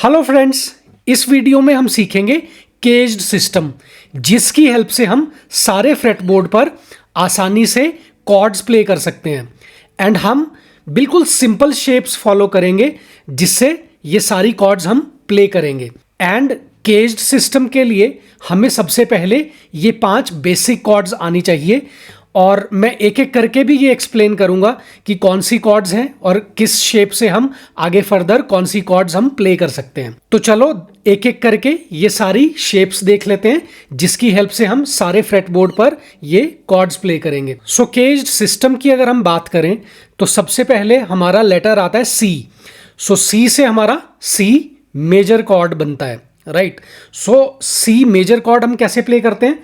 Hello friends, इस video में हम सीखेंगे केज्ड सिस्टम, जिसकी हेल्प से हम सारे फ्रेटबोर्ड पर आसानी से कॉर्ड्स प्ले कर सकते हैं। एंड हम बिल्कुल सिंपल शेप्स फॉलो करेंगे जिससे ये सारी कॉर्ड्स हम प्ले करेंगे। एंड केज्ड सिस्टम के लिए हमें सबसे पहले ये 5 बेसिक कॉर्ड्स आनी चाहिए, और मैं एक एक करके भी ये एक्सप्लेन करूंगा कि कौन सी कॉर्ड्स हैं और किस शेप से हम आगे फर्दर कौन सी कॉर्ड्स हम प्ले कर सकते हैं। तो चलो एक एक करके ये सारी शेप्स देख लेते हैं जिसकी हेल्प से हम सारे फ्रेटबोर्ड पर ये कॉर्ड्स प्ले करेंगे। सो केज्ड सिस्टम की अगर हम बात करें तो सबसे पहले हमारा लेटर आता है सी। सो सी से हमारा सी मेजर कॉर्ड बनता है, राइट। सो सी मेजर कॉर्ड हम कैसे प्ले करते हैं?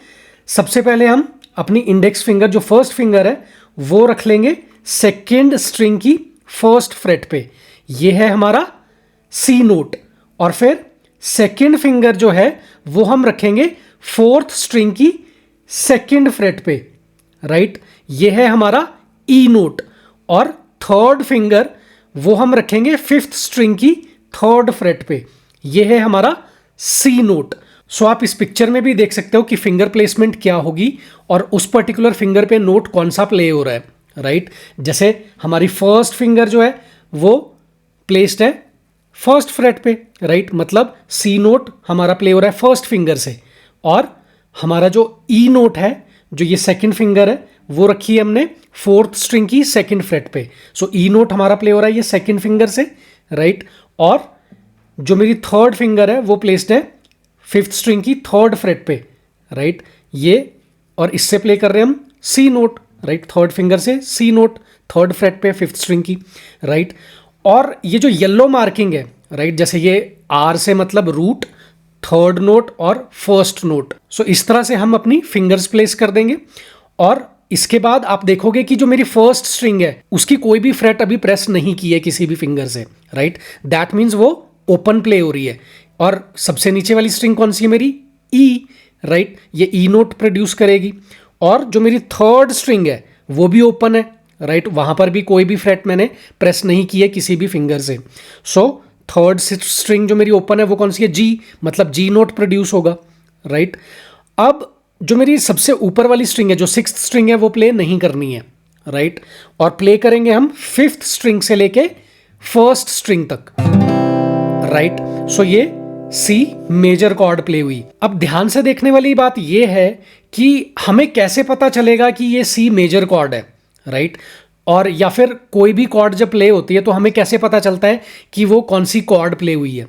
सबसे पहले हम अपनी इंडेक्स फिंगर, जो फर्स्ट फिंगर है, वो रख लेंगे सेकेंड स्ट्रिंग की फर्स्ट फ्रेट पे। ये है हमारा सी नोट। और फिर सेकेंड फिंगर जो है वो हम रखेंगे फोर्थ स्ट्रिंग की सेकेंड फ्रेट पे, राइट। ये है हमारा ई नोट। और थर्ड फिंगर वो हम रखेंगे फिफ्थ स्ट्रिंग की थर्ड फ्रेट पे। ये है हमारा सी नोट। सो आप इस पिक्चर में भी देख सकते हो कि फिंगर प्लेसमेंट क्या होगी और उस पर्टिकुलर फिंगर पे नोट कौन सा प्ले हो रहा है, राइट। जैसे हमारी फर्स्ट फिंगर जो है वो प्लेस्ड है फर्स्ट फ्रेट पे, राइट। मतलब सी नोट हमारा प्ले हो रहा है फर्स्ट फिंगर से, और हमारा जो ई नोट है, जो ये सेकंड फिंगर है, वो रखी है हमने फोर्थ स्ट्रिंग की सेकंड फ्रेट पे। सो ई नोट हमारा प्ले हो रहा है ये सेकंड फिंगर से, राइट। और जो मेरी थर्ड फिंगर है वो प्लेस्ड है फिफ्थ स्ट्रिंग की थर्ड फ्रेट पे, राइट। ये और इससे प्ले कर रहे हैं हम सी नोट, राइट। थर्ड फिंगर से सी नोट थर्ड फ्रेट पे फिफ्थ स्ट्रिंग की, राइट। और ये जो येलो मार्किंग है, राइट, जैसे ये आर से मतलब रूट, थर्ड नोट और फर्स्ट नोट। सो इस तरह से हम अपनी फिंगर्स प्लेस कर देंगे। और इसके बाद आप देखोगे कि जो मेरी फर्स्ट स्ट्रिंग है उसकी कोई भी फ्रेट अभी प्रेस नहीं की है किसी भी फिंगर से, राइट। दैट मीन्स वो ओपन प्ले हो रही है। और सबसे नीचे वाली स्ट्रिंग कौन सी है मेरी? ई, राइट। ये ई नोट प्रोड्यूस करेगी। और जो मेरी थर्ड स्ट्रिंग है वो भी ओपन है, राइट। वहां पर भी कोई भी फ्रेट मैंने प्रेस नहीं की है किसी भी फिंगर से। सो थर्ड स्ट्रिंग जो मेरी ओपन है वो कौन सी है? जी, मतलब जी नोट प्रोड्यूस होगा, राइट। अब जो मेरी सबसे ऊपर वाली स्ट्रिंग है, जो सिक्स्थ स्ट्रिंग है, वो प्ले नहीं करनी है, राइट। और प्ले करेंगे हम फिफ्थ स्ट्रिंग से लेके फर्स्ट स्ट्रिंग तक, राइट। सो ये सी मेजर कॉर्ड प्ले हुई। अब ध्यान से देखने वाली बात यह है कि हमें कैसे पता चलेगा कि ये सी मेजर कॉर्ड है, राइट। और या फिर कोई भी कॉर्ड जब प्ले होती है तो हमें कैसे पता चलता है कि वो कौन सी कॉर्ड प्ले हुई है?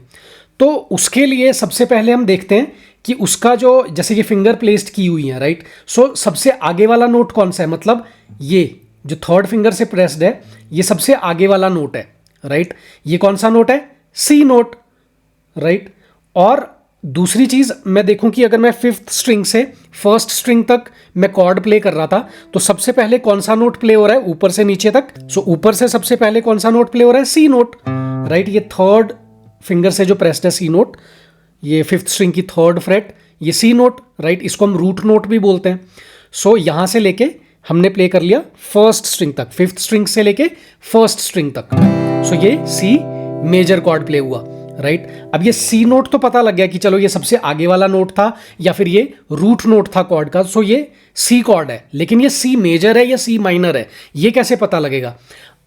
तो उसके लिए सबसे पहले हम देखते हैं कि उसका जो, जैसे ये फिंगर प्लेस्ड की हुई है, राइट। सो सबसे आगे वाला नोट कौन सा है? मतलब ये जो थर्ड फिंगर से प्रेस्ड है, ये सबसे आगे वाला नोट है, राइट। ये कौन सा नोट है? C note, right. और दूसरी चीज मैं देखूं कि अगर मैं फिफ्थ स्ट्रिंग से फर्स्ट स्ट्रिंग तक मैं कॉर्ड प्ले कर रहा था तो सबसे पहले कौन सा नोट प्ले हो रहा है ऊपर से नीचे तक? सो ऊपर से सबसे पहले कौन सा नोट प्ले हो रहा है? C note, right. ये थर्ड फिंगर से जो प्रेस्ड है सी नोट, ये फिफ्थ स्ट्रिंग की थर्ड फ्रेट, ये सी नोट, राइट। इसको हम रूट नोट भी बोलते हैं। सो यहां से लेके हमने प्ले कर लिया फर्स्ट स्ट्रिंग तक, फिफ्थ स्ट्रिंग से लेके फर्स्ट स्ट्रिंग तक। सो ये सी मेजर कॉर्ड प्ले हुआ, राइट। अब ये सी नोट तो पता लग गया कि चलो ये सबसे आगे वाला नोट था या फिर ये रूट नोट था कॉर्ड का। सो ये सी कॉर्ड है, लेकिन ये सी मेजर है या सी माइनर है, ये कैसे पता लगेगा?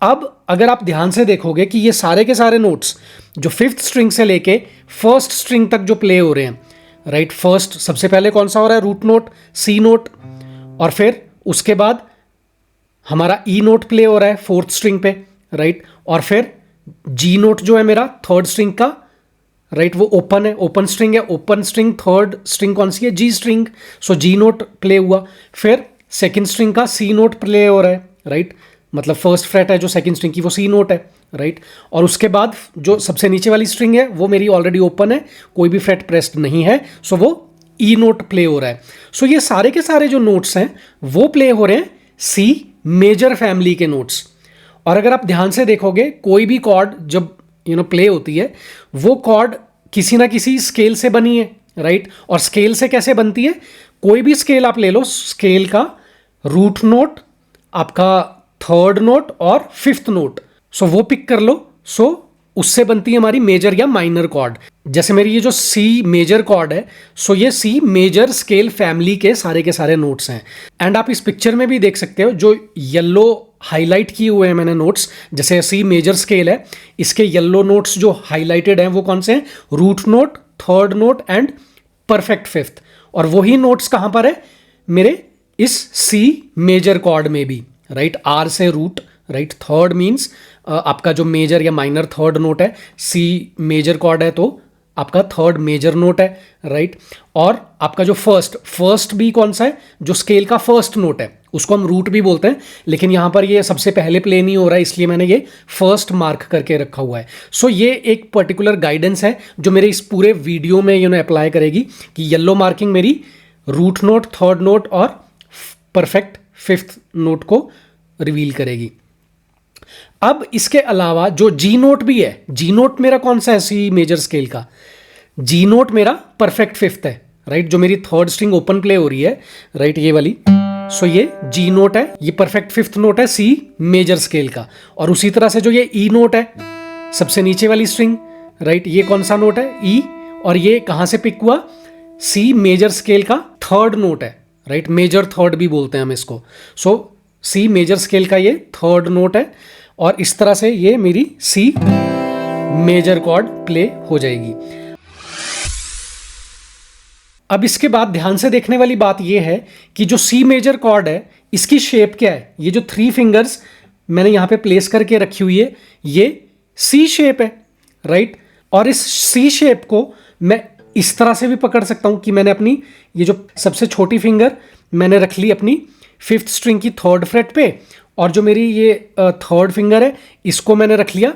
अब अगर आप ध्यान से देखोगे कि ये सारे के सारे नोट्स जो फिफ्थ स्ट्रिंग से लेके फर्स्ट स्ट्रिंग तक जो प्ले हो रहे हैं, राइट। फर्स्ट सबसे पहले कौन सा हो रहा है? रूट नोट, सी नोट। और फिर उसके बाद हमारा ई नोट प्ले हो रहा है फोर्थ स्ट्रिंग पे, राइट। और फिर जी नोट जो है मेरा थर्ड स्ट्रिंग का, राइट, वो ओपन है, ओपन स्ट्रिंग है। ओपन स्ट्रिंग थर्ड स्ट्रिंग कौन सी है? जी स्ट्रिंग। सो जी नोट प्ले हुआ। फिर सेकंड स्ट्रिंग का सी नोट प्ले हो रहा है, राइट। मतलब फर्स्ट फ्रेट है जो सेकंड स्ट्रिंग की वो सी नोट है, राइट। और उसके बाद जो सबसे नीचे वाली स्ट्रिंग है वो मेरी ऑलरेडी ओपन है, कोई भी फ्रेट प्रेस्ड नहीं है, सो वो ई नोट प्ले हो रहा है। सो ये सारे के सारे जो नोट्स हैं वो प्ले हो रहे हैं सी मेजर फैमिली के नोट्स। और अगर आप ध्यान से देखोगे कोई भी कॉर्ड जब प्ले होती है, वो कॉर्ड किसी ना किसी स्केल से बनी है, राइट। और स्केल से कैसे बनती है? कोई भी स्केल आप ले लो, स्केल का रूट नोट, आपका थर्ड नोट और फिफ्थ नोट, सो वो पिक कर लो। सो उससे बनती है हमारी मेजर या माइनर कॉर्ड। जैसे मेरी ये जो सी मेजर कॉर्ड है, सो ये सी मेजर स्केल फैमिली के सारे नोट्स हैं। एंड आप इस पिक्चर में भी देख सकते हो जो येलो हाईलाइट किए हुए हैं मैंने नोट्स, जैसे सी मेजर स्केल है, इसके येलो नोट्स जो हाईलाइटेड हैं वो कौन से हैं? Root note, third note and perfect fifth. और वही नोट्स कहाँ पर है? मेरे इस सी मेजर कॉर्ड में भी, राइट। आर से रूट, राइट। थर्ड मीन्स आपका जो मेजर या माइनर थर्ड नोट है, सी मेजर कॉर्ड है तो आपका थर्ड मेजर नोट है, राइट। और आपका जो फर्स्ट भी कौन सा है? जो स्केल का फर्स्ट नोट है उसको हम रूट भी बोलते हैं, लेकिन यहां पर ये सबसे पहले प्ले नहीं हो रहा है, इसलिए मैंने ये फर्स्ट मार्क करके रखा हुआ है। सो ये एक पर्टिकुलर गाइडेंस है जो मेरे इस पूरे वीडियो में अप्लाई करेगी कि येलो मार्किंग मेरी रूट नोट, थर्ड नोट और परफेक्ट फिफ्थ नोट को रिवील करेगी। अब इसके अलावा जो जी नोट भी है, जी नोट मेरा कौन सा है? सी मेजर स्केल का जी नोट मेरा परफेक्ट फिफ्थ है, राइट। जो मेरी थर्ड स्ट्रिंग ओपन प्ले हो रही है, राइट, ये वाली, सो ये जी नोट है, ये परफेक्ट फिफ्थ नोट है सी मेजर स्केल का। और उसी तरह से जो ये ई नोट है, सबसे नीचे वाली स्ट्रिंग, राइट, ये कौन सा नोट है? ई। और ये कहां से पिक हुआ? सी मेजर स्केल का थर्ड नोट है, राइट। मेजर थर्ड भी बोलते हैं हम इसको। सो सी मेजर स्केल का ये थर्ड नोट है और इस तरह से ये मेरी सी मेजर कॉर्ड प्ले हो जाएगी। अब इसके बाद ध्यान से देखने वाली बात यह है कि जो सी मेजर कॉर्ड है इसकी शेप क्या है? ये जो थ्री फिंगर्स मैंने यहां पे प्लेस करके रखी हुई है, ये सी शेप है, राइट। और इस सी शेप को मैं इस तरह से भी पकड़ सकता हूं कि मैंने अपनी ये जो सबसे छोटी फिंगर मैंने रख ली अपनी फिफ्थ स्ट्रिंग की थर्ड फ्रेट पे, और जो मेरी ये थर्ड फिंगर है इसको मैंने रख लिया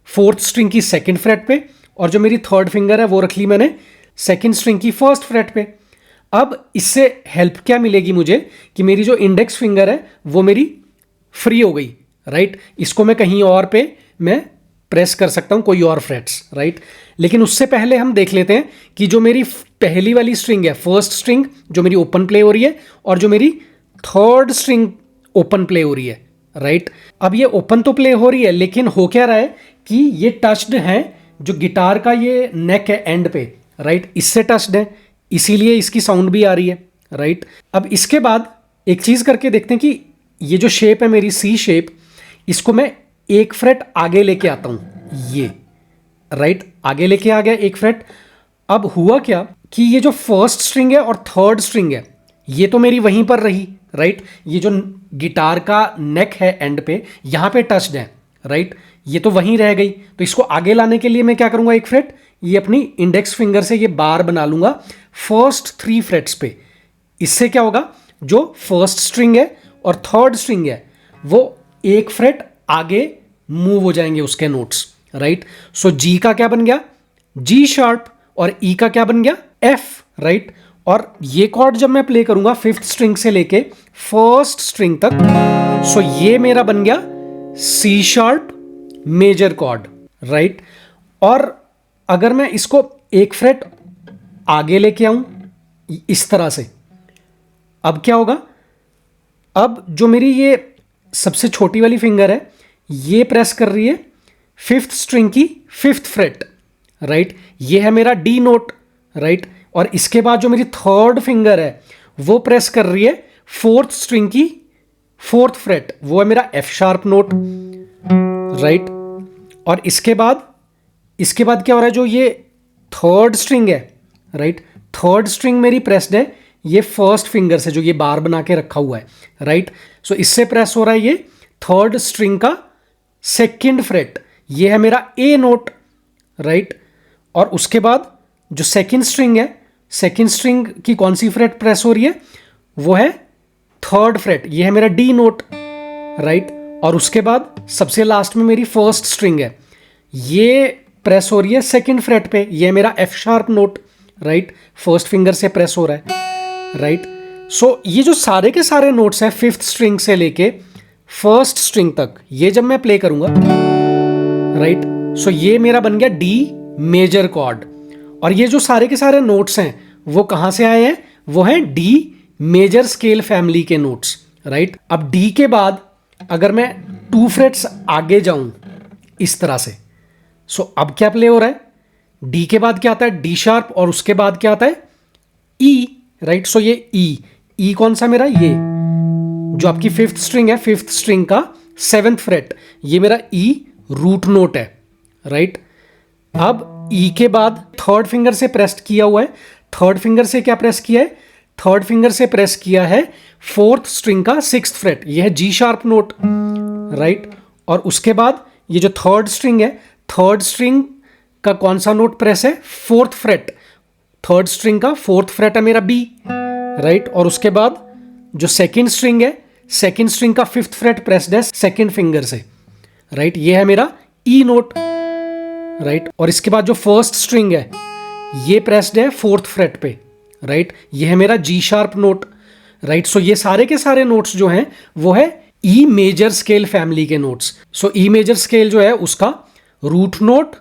फोर्थ स्ट्रिंग की सेकंड फ्रेट पे, और जो मेरी थर्ड फिंगर है वो रख ली मैंने सेकंड स्ट्रिंग की फर्स्ट फ्रेट पे। अब इससे हेल्प क्या मिलेगी मुझे कि मेरी जो इंडेक्स फिंगर है वो मेरी फ्री हो गई, राइट। इसको मैं कहीं और पे मैं प्रेस कर सकता हूं, कोई और फ्रेट्स, राइट। लेकिन उससे पहले हम देख लेते हैं कि जो मेरी पहली वाली स्ट्रिंग है, फर्स्ट स्ट्रिंग जो मेरी ओपन प्ले हो रही है, और जो मेरी थर्ड स्ट्रिंग ओपन प्ले हो रही है, राइट। अब ये ओपन तो प्ले हो रही है, लेकिन हो क्या रहा है कि ये टच्ड है, जो गिटार का ये नेक है एंड पे, राइट, इससे टच्ड है, इसीलिए इसकी साउंड भी आ रही है, राइट। अब इसके बाद एक चीज करके देखते हैं कि ये जो शेप है मेरी सी शेप, इसको मैं एक फ्रेट आगे लेके आता हूं, ये, राइट, आगे लेके आ गया एक फ्रेट। अब हुआ क्या कि ये जो फर्स्ट स्ट्रिंग है और थर्ड स्ट्रिंग है ये तो मेरी वहीं पर रही, राइट। ये जो गिटार का नेक है एंड पे, यहां पे टच्ड है, राइट, ये तो वहीं रह गई। तो इसको आगे लाने के लिए मैं क्या करूंगा? एक फ्रेट ये अपनी इंडेक्स फिंगर से ये बार बना लूंगा फर्स्ट थ्री फ्रेट्स पे। इससे क्या होगा? जो फर्स्ट स्ट्रिंग है और थर्ड स्ट्रिंग है वो एक फ्रेट आगे मूव हो जाएंगे उसके नोट्स, राइट। सो जी का क्या बन गया? G sharp. और ई का क्या बन गया? F, right. और ये कॉर्ड जब मैं प्ले करूंगा फिफ्थ स्ट्रिंग से लेके फर्स्ट स्ट्रिंग तक, सो ये मेरा बन गया C sharp major chord, right. और अगर मैं इसको एक फ्रेट आगे लेके आऊं इस तरह से, अब क्या होगा? अब जो मेरी ये सबसे छोटी वाली फिंगर है ये प्रेस कर रही है फिफ्थ स्ट्रिंग की फिफ्थ फ्रेट, राइट। ये है मेरा डी नोट, राइट। और इसके बाद जो मेरी थर्ड फिंगर है वो प्रेस कर रही है फोर्थ स्ट्रिंग की फोर्थ फ्रेट, वो है मेरा एफ शार्प नोट, राइट। और इसके बाद क्या हो रहा है? जो ये थर्ड स्ट्रिंग है, राइट, थर्ड स्ट्रिंग मेरी प्रेस्ड है ये फर्स्ट फिंगर से, जो ये बार बना के रखा हुआ है, राइट। सो इससे प्रेस हो रहा है ये थर्ड स्ट्रिंग का सेकंड फ्रेट, ये है मेरा ए नोट, राइट। और उसके बाद जो सेकंड स्ट्रिंग है, सेकंड स्ट्रिंग की कौन सी फ्रेट प्रेस हो रही है? वो है थर्ड फ्रेट, ये है मेरा डी नोट, राइट। और उसके बाद सबसे लास्ट में मेरी फर्स्ट स्ट्रिंग है, ये प्रेस हो रही है सेकंड फ्रेट पे, ये है मेरा F sharp note, right. First finger से प्रेस हो रहा है, राइट। सो ये जो सारे के सारे नोट्स हैं फिफ्थ स्ट्रिंग से लेके फर्स्ट स्ट्रिंग तक, ये जब मैं प्ले करूंगा, राइट, सो ये मेरा बन गया डी मेजर कॉर्ड। और ये जो सारे के सारे नोट्स हैं वो कहां से आए हैं? वो हैं डी मेजर स्केल फैमिली के नोट्स, राइट। अब डी के बाद अगर मैं टू फ्रेट्स आगे जाऊं इस तरह से, सो अब क्या प्ले हो रहा है, डी के बाद क्या आता है डी शार्प और उसके बाद क्या आता है ई, राइट। सो ये ई कौन सा मेरा, ये जो आपकी फिफ्थ स्ट्रिंग है, फिफ्थ स्ट्रिंग का सेवेंथ फ्रेट, ये मेरा ई रूट नोट है, राइट। अब ई के बाद थर्ड फिंगर से प्रेस किया हुआ है, थर्ड फिंगर से क्या प्रेस किया है, थर्ड फिंगर से प्रेस किया है फोर्थ स्ट्रिंग का सिक्स्थ फ्रेट, ये है जी शार्प नोट, राइट। और उसके बाद ये जो थर्ड स्ट्रिंग है, थर्ड स्ट्रिंग का कौन सा नोट प्रेस है, फोर्थ फ्रेट, थर्ड स्ट्रिंग का फोर्थ फ्रेट है मेरा बी, राइट। और उसके बाद जो सेकंड स्ट्रिंग है, सेकंड स्ट्रिंग का फिफ्थ फ्रेट प्रेस्ड है सेकंड फिंगर से, राइट। ये है मेरा ई नोट, राइट। और इसके बाद जो फर्स्ट स्ट्रिंग है ये प्रेस्ड है फोर्थ फ्रेट पे, राइट। ये है मेरा G sharp note, right. So ये सारे के सारे नोट्स जो हैं वो है ई मेजर स्केल फैमिली के notes. So E major scale जो है उसका root note,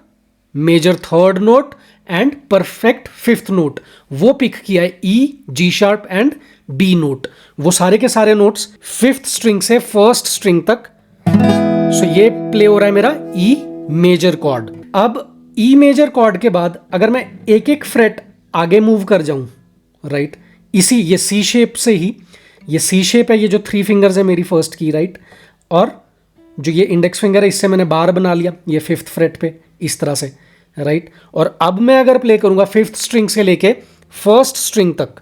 major third note and perfect fifth note वो पिक किया है E, G sharp and B note, वो सारे के सारे नोट्स फिफ्थ स्ट्रिंग से फर्स्ट स्ट्रिंग तक। सो ये प्ले हो रहा है मेरा ई मेजर कॉर्ड। अब ई मेजर कॉर्ड के बाद अगर मैं एक एक फ्रेट आगे मूव कर जाऊं, राइट, इसी ये सी शेप से ही, ये सी शेप है, ये जो थ्री फिंगर्स है मेरी फर्स्ट की, राइट। और जो ये इंडेक्स फिंगर है इससे मैंने बार बना लिया ये फिफ्थ फ्रेट पे इस तरह से, राइट। और अब मैं अगर प्ले करूंगा फिफ्थ स्ट्रिंग से लेके फर्स्ट स्ट्रिंग तक,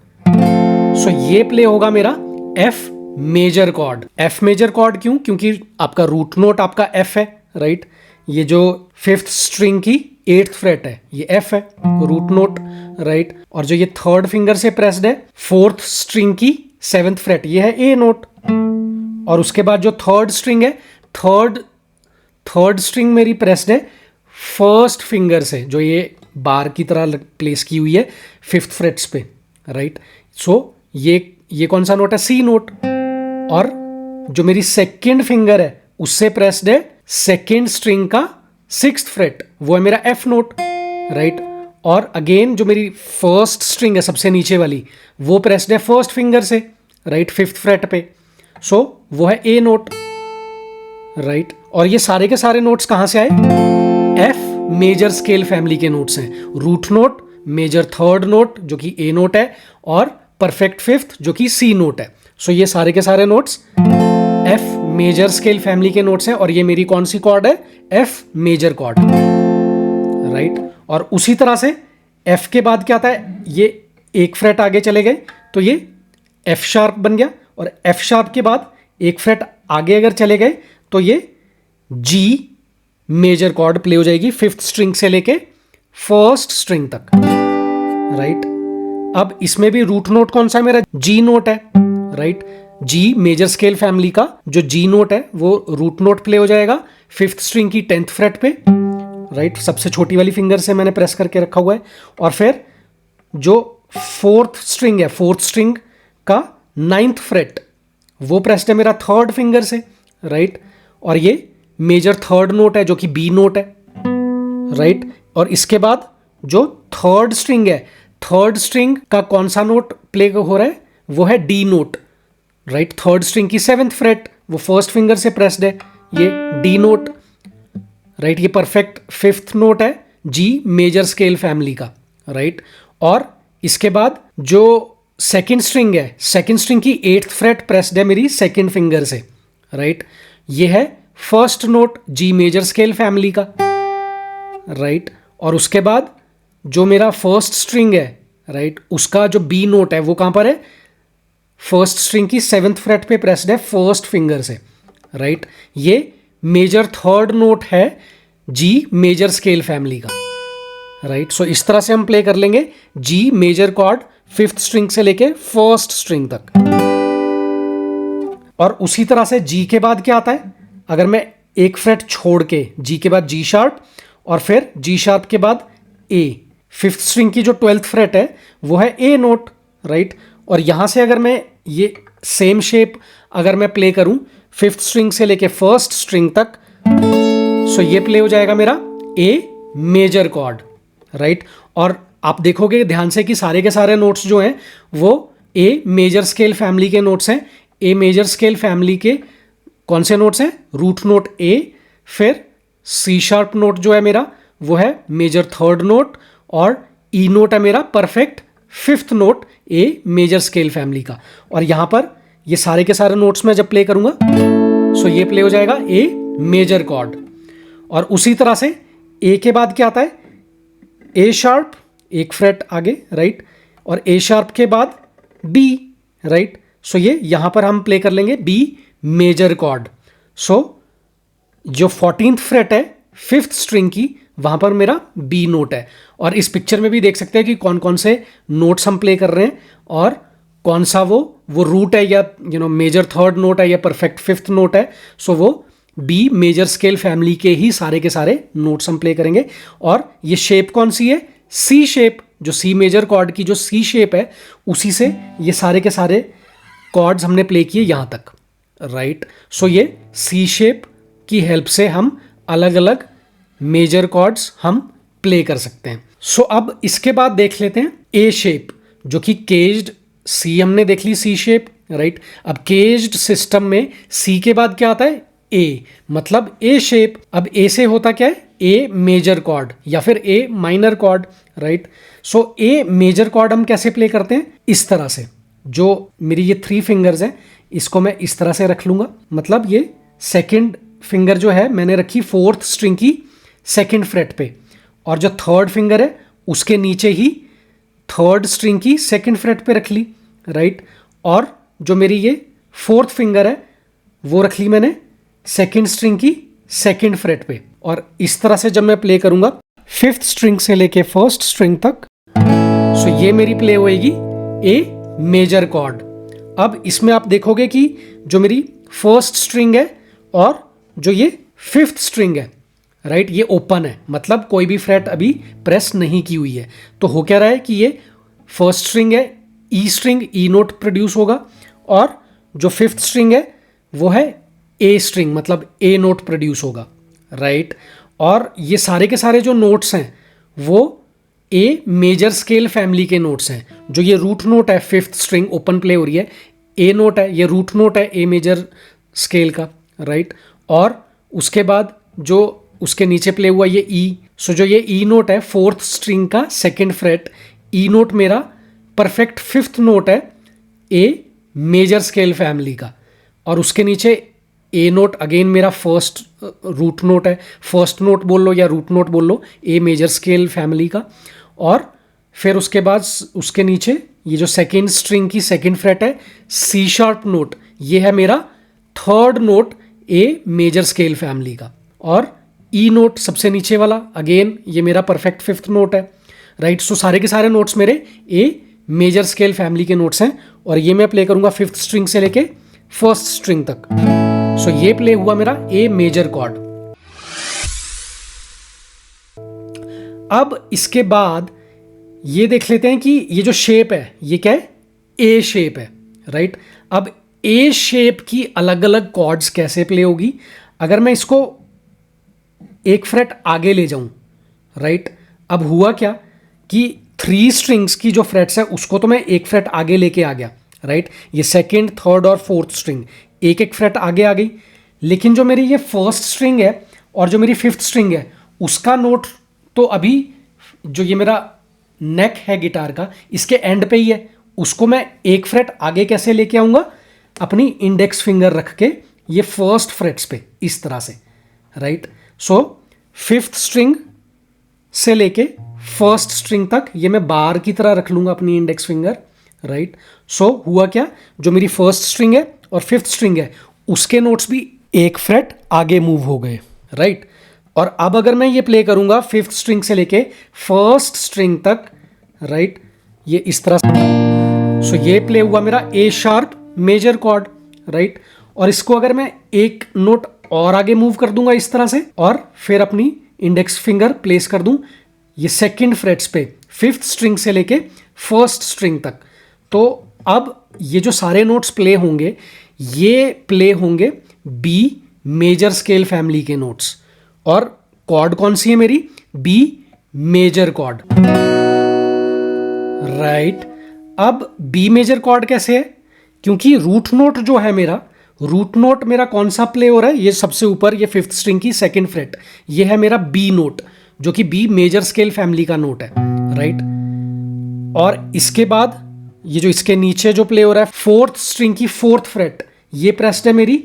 सो ये प्ले होगा मेरा F major chord. F major chord क्यों, क्योंकि आपका रूट नोट आपका एफ है, राइट। ये जो फिफ्थ स्ट्रिंग की एट्थ फ्रेट है ये एफ है, रूट नोट, राइट। और जो ये थर्ड फिंगर से प्रेस्ड है फोर्थ स्ट्रिंग की सेवेंथ फ्रेट, ये है ए नोट। और उसके बाद जो थर्ड स्ट्रिंग है, थर्ड स्ट्रिंग मेरी प्रेस्ड है फर्स्ट फिंगर से, जो ये बार की तरह प्लेस की हुई है फिफ्थ फ्रेट्स पे, राइट। सो ये कौन सा नोट है, सी नोट। और जो मेरी सेकेंड फिंगर है उससे प्रेस्ड है सेकेंड स्ट्रिंग का सिक्स्थ फ्रेट, वो है मेरा एफ नोट, राइट। और अगेन जो मेरी फर्स्ट स्ट्रिंग है सबसे नीचे वाली वो प्रेस्ड है फर्स्ट फिंगर से, राइट, फिफ्थ फ्रेट पे, सो वो है ए नोट, राइट। और ये सारे के सारे नोट्स कहां से आए, एफ मेजर स्केल फैमिली के नोट्स हैं, root note, major third note जो कि ए नोट है और परफेक्ट फिफ्थ जो कि सी नोट है। सो ये सारे के सारे notes F major scale family के नोट्स हैं और ये मेरी कौन सी कॉर्ड है, एफ मेजर कॉर्ड, राइट। और उसी तरह से एफ के बाद क्या आता है, ये एक फ्रेट आगे चले गए तो ये एफ शार्प बन गया, और एफ शार्प के बाद एक फ्रेट आगे अगर चले गए तो ये जी मेजर कॉर्ड प्ले हो जाएगी फिफ्थ स्ट्रिंग से लेके फर्स्ट स्ट्रिंग तक, राइट। अब इसमें भी रूट नोट कौन सा है मेरा, जी नोट है, right. G major scale family का जो जी नोट है वो रूट नोट प्ले हो जाएगा फिफ्थ स्ट्रिंग की 10th फ्रेट पे, राइट। सबसे छोटी वाली फिंगर से मैंने प्रेस करके रखा हुआ है। और फिर जो फोर्थ स्ट्रिंग है, फोर्थ स्ट्रिंग का 9th फ्रेट वो प्रेस्ड है मेरा थर्ड फिंगर से, राइट। और ये मेजर थर्ड नोट है जो कि बी नोट है, राइट। और इसके बाद जो थर्ड स्ट्रिंग है, थर्ड स्ट्रिंग का कौन सा नोट प्ले हो रहा है, वो है D note, right. Third string की 7th फ्रेट वो फर्स्ट फिंगर से प्रेस्ड है, ये डी नोट, राइट। ये परफेक्ट फिफ्थ नोट है जी मेजर स्केल फैमिली का, राइट। और इसके बाद जो सेकंड स्ट्रिंग है, सेकंड स्ट्रिंग की 8th फ्रेट प्रेस्ड है मेरी सेकंड फिंगर से, राइट। ये है first note G major scale family का, राइट। और उसके बाद जो मेरा फर्स्ट स्ट्रिंग है, राइट, उसका जो बी नोट है वो कहां पर है, फर्स्ट स्ट्रिंग की 7th फ्रेट पे प्रेस्ड है फर्स्ट फिंगर से, राइट। ये मेजर थर्ड नोट है जी मेजर स्केल फैमिली का, राइट। सो इस तरह से हम प्ले कर लेंगे G major chord fifth string से लेके फर्स्ट स्ट्रिंग तक। और उसी तरह से जी के बाद क्या आता है, अगर मैं एक फ्रेट छोड़ के जी के बाद जी शार्प और फिर जी शार्प के बाद ए, फिफ्थ स्ट्रिंग की जो 12th फ्रेट है वो है ए नोट, राइट। और यहां से अगर मैं ये सेम शेप अगर मैं प्ले करूं फिफ्थ स्ट्रिंग से लेके फर्स्ट स्ट्रिंग तक, सो ये प्ले हो जाएगा मेरा ए मेजर कॉर्ड, राइट। और आप देखोगे ध्यान से कि सारे के सारे नोट्स जो हैं वो ए मेजर स्केल फैमिली के नोट्स हैं। ए मेजर स्केल फैमिली के कौन से नोट्स हैं, रूट नोट ए, फिर सी शार्प नोट जो है मेरा वो है मेजर थर्ड नोट, और ई नोट है मेरा परफेक्ट फिफ्थ नोट ए मेजर स्केल फैमिली का। और यहां पर ये सारे के सारे नोट्स मैं जब प्ले करूंगा सो ये प्ले हो जाएगा ए मेजर कॉर्ड। और उसी तरह से ए के बाद क्या आता है, ए शार्प, एक फ्रेट आगे, राइट, और ए शार्प के बाद बी, राइट। सो ये यहां पर हम प्ले कर लेंगे बी मेजर कॉर्ड। सो जो 14th फ्रेट है 5th स्ट्रिंग की, वहां पर मेरा बी नोट है। और इस पिक्चर में भी देख सकते हैं कि कौन कौन से नोट्स हम प्ले कर रहे हैं और कौन सा वो रूट है, या मेजर थर्ड नोट है या परफेक्ट फिफ्थ नोट है। सो वो बी मेजर स्केल फैमिली के ही सारे के सारे नोट्स हम प्ले करेंगे। और ये शेप कौन सी है, सी शेप, जो सी मेजर कॉर्ड की जो सी शेप है उसी से ये सारे के सारे कॉर्ड्स हमने प्ले किए यहां तक, राइट। सो ये सी शेप की हेल्प से हम अलग अलग मेजर कॉर्ड्स हम प्ले कर सकते हैं। सो अब इसके बाद देख लेते हैं ए शेप, जो कि केज्ड, सी हमने देख ली सी शेप, राइट। अब केज्ड सिस्टम में सी के बाद क्या आता है, ए, मतलब ए शेप। अब ए से होता क्या है, ए मेजर कॉर्ड या फिर A minor chord, right. So A major chord हम कैसे प्ले करते हैं, इस तरह से। जो मेरी ये 3 फिंगर्स हैं इसको मैं इस तरह से रख लूंगा, मतलब ये सेकंड फिंगर जो है मैंने रखी 4th स्ट्रिंग की सेकंड फ्रेट पे, और जो थर्ड फिंगर है उसके नीचे ही 3rd स्ट्रिंग की सेकंड फ्रेट पे रख ली, राइट। और जो मेरी ये 4th फिंगर है वो रख ली मैंने सेकंड स्ट्रिंग की सेकंड फ्रेट पे। और इस तरह से जब मैं प्ले करूंगा 5th स्ट्रिंग से लेके 1st स्ट्रिंग तक, सो ये मेरी प्ले होएगी ए मेजर कॉर्ड। अब इसमें आप देखोगे कि जो मेरी 1st स्ट्रिंग है और जो ये 5th स्ट्रिंग है, राइट, ये ओपन है, मतलब कोई भी फ्रेट अभी प्रेस नहीं की हुई है। तो हो क्या रहा है कि ये 1st स्ट्रिंग है, ई स्ट्रिंग, ई नोट प्रोड्यूस होगा, और जो 5th स्ट्रिंग है वो है ए स्ट्रिंग, मतलब ए नोट प्रोड्यूस होगा, राइट। और ये सारे के सारे जो नोट्स हैं वो ए मेजर स्केल फैमिली के नोट्स हैं। जो ये रूट नोट है 5th स्ट्रिंग ओपन प्ले हो रही है, ए नोट है, ये रूट नोट है ए मेजर स्केल का, राइट। और उसके बाद जो उसके नीचे प्ले हुआ ये ई, सो जो ये ई नोट है 4th स्ट्रिंग का सेकंड फ्रेट, ई नोट मेरा परफेक्ट 5th नोट है ए मेजर स्केल फैमिली का। और उसके नीचे ए नोट अगेन मेरा फर्स्ट रूट नोट है, फर्स्ट नोट बोल लो या रूट नोट बोल लो, ए मेजर स्केल फैमिली का। और फिर उसके बाद उसके नीचे ये जो सेकेंड स्ट्रिंग की सेकेंड फ्रेट है सी शार्प नोट, ये है मेरा 3rd नोट ए मेजर स्केल फैमिली का। और ई नोट सबसे नीचे वाला अगेन ये मेरा परफेक्ट 5th नोट है, राइट। सो सारे के सारे नोट्स मेरे ए मेजर स्केल फैमिली के नोट्स हैं। और ये मैं प्ले करूंगा 5th स्ट्रिंग से लेके 1st स्ट्रिंग तक। सो ये प्ले हुआ मेरा ए मेजर कॉर्ड। अब इसके बाद ये देख लेते हैं कि ये जो शेप है ये क्या है, ए शेप है, राइट। अब ए शेप की अलग अलग कॉर्ड्स कैसे प्ले होगी, अगर मैं इसको एक फ्रेट आगे ले जाऊं, राइट। अब हुआ क्या कि 3 स्ट्रिंग्स की जो फ्रेट्स है उसको तो मैं एक फ्रेट आगे लेके आ गया, राइट। ये सेकेंड, थर्ड और 4th स्ट्रिंग एक एक फ्रेट आगे आ गई, लेकिन जो मेरी ये 1st स्ट्रिंग है और जो मेरी 5th स्ट्रिंग है उसका नोट तो अभी जो ये मेरा नेक है गिटार का इसके एंड पे ही है, उसको मैं एक फ्रेट आगे कैसे लेके आऊंगा, अपनी इंडेक्स फिंगर रख के ये 1st फ्रेट्स पे इस तरह से, राइट। सो 5th स्ट्रिंग से लेके 1st स्ट्रिंग तक ये मैं बार की तरह रख लूंगा अपनी इंडेक्स फिंगर, राइट। सो हुआ क्या, जो मेरी 1st स्ट्रिंग है और 5th स्ट्रिंग है उसके नोट्स भी एक फ्रेट आगे मूव हो गए, राइट। और अब अगर मैं ये प्ले करूंगा 5th स्ट्रिंग से लेके 1st स्ट्रिंग तक, राइट, ये इस तरह से। सो ये प्ले हुआ मेरा ए शार्प मेजर कॉर्ड, राइट। और इसको अगर मैं एक नोट और आगे मूव कर दूंगा इस तरह से और फिर अपनी इंडेक्स फिंगर प्लेस कर दूं ये सेकंड फ्रेट्स पे 5th स्ट्रिंग से लेके 1st स्ट्रिंग तक, तो अब ये जो सारे नोट्स प्ले होंगे ये प्ले होंगे बी मेजर स्केल फैमिली के नोट्स। और कॉर्ड कौन सी है मेरी, बी मेजर कॉर्ड, राइट। अब बी मेजर कॉर्ड कैसे है, क्योंकि रूट नोट जो है मेरा, रूट नोट मेरा कौन सा प्ले हो रहा है, ये सबसे ऊपर ये 5th स्ट्रिंग की सेकंड फ्रेट, ये है मेरा बी नोट। जो कि बी मेजर स्केल फैमिली का नोट है, राइट। और इसके बाद ये जो इसके नीचे जो प्ले हो रहा है फोर्थ स्ट्रिंग की फोर्थ फ्रेट, ये प्रेस्ड है मेरी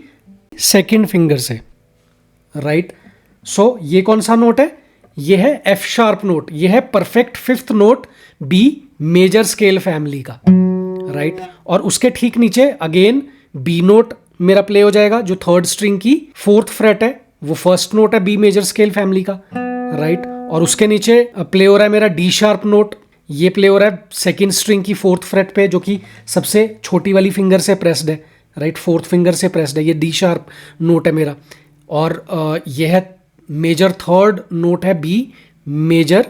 सेकंड फिंगर से, राइट। सो ये कौन सा नोट है? ये है एफ शार्प नोट, ये है perfect fifth note B major scale family का, राइट। और उसके ठीक नीचे अगेन बी नोट मेरा प्ले हो जाएगा, जो थर्ड स्ट्रिंग की फोर्थ फ्रेट है, वो फर्स्ट नोट है बी मेजर स्केल फैमिली का, राइट। और उसके नीचे प्ले हो रहा है मेरा डी शार्प नोट, ये प्ले हो रहा है सेकंड स्ट्रिंग की फोर्थ फ्रेट पे, जो कि सबसे छोटी वाली फिंगर से प्रेस्ड है, राइट, फोर्थ फिंगर से प्रेस्ड है, ये डी शार्प नोट है मेरा। और यह है मेजर थर्ड नोट है बी मेजर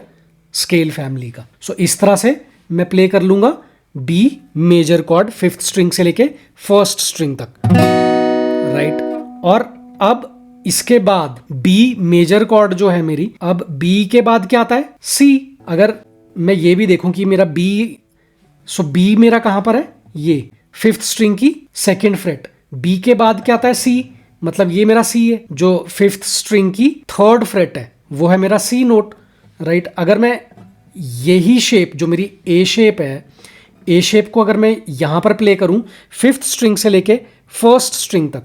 स्केल फैमिली का। सो इस तरह से मैं प्ले कर लूंगा B major chord fifth string से लेके फर्स्ट स्ट्रिंग तक, राइट। और अब इसके बाद बी मेजर कॉर्ड जो है मेरी, अब बी के बाद क्या आता है? सी। अगर मैं ये भी देखूं कि मेरा बी, सो बी मेरा कहां पर है? ये फिफ्थ स्ट्रिंग की सेकेंड फ्रेट। बी के बाद क्या आता है? सी, मतलब ये मेरा सी है, जो फिफ्थ स्ट्रिंग की थर्ड फ्रेट है वो है मेरा सी नोट, राइट। अगर मैं यही शेप जो मेरी ए शेप है, ए शेप को अगर मैं यहां पर प्ले करूं फिफ्थ स्ट्रिंग से लेके फर्स्ट स्ट्रिंग तक,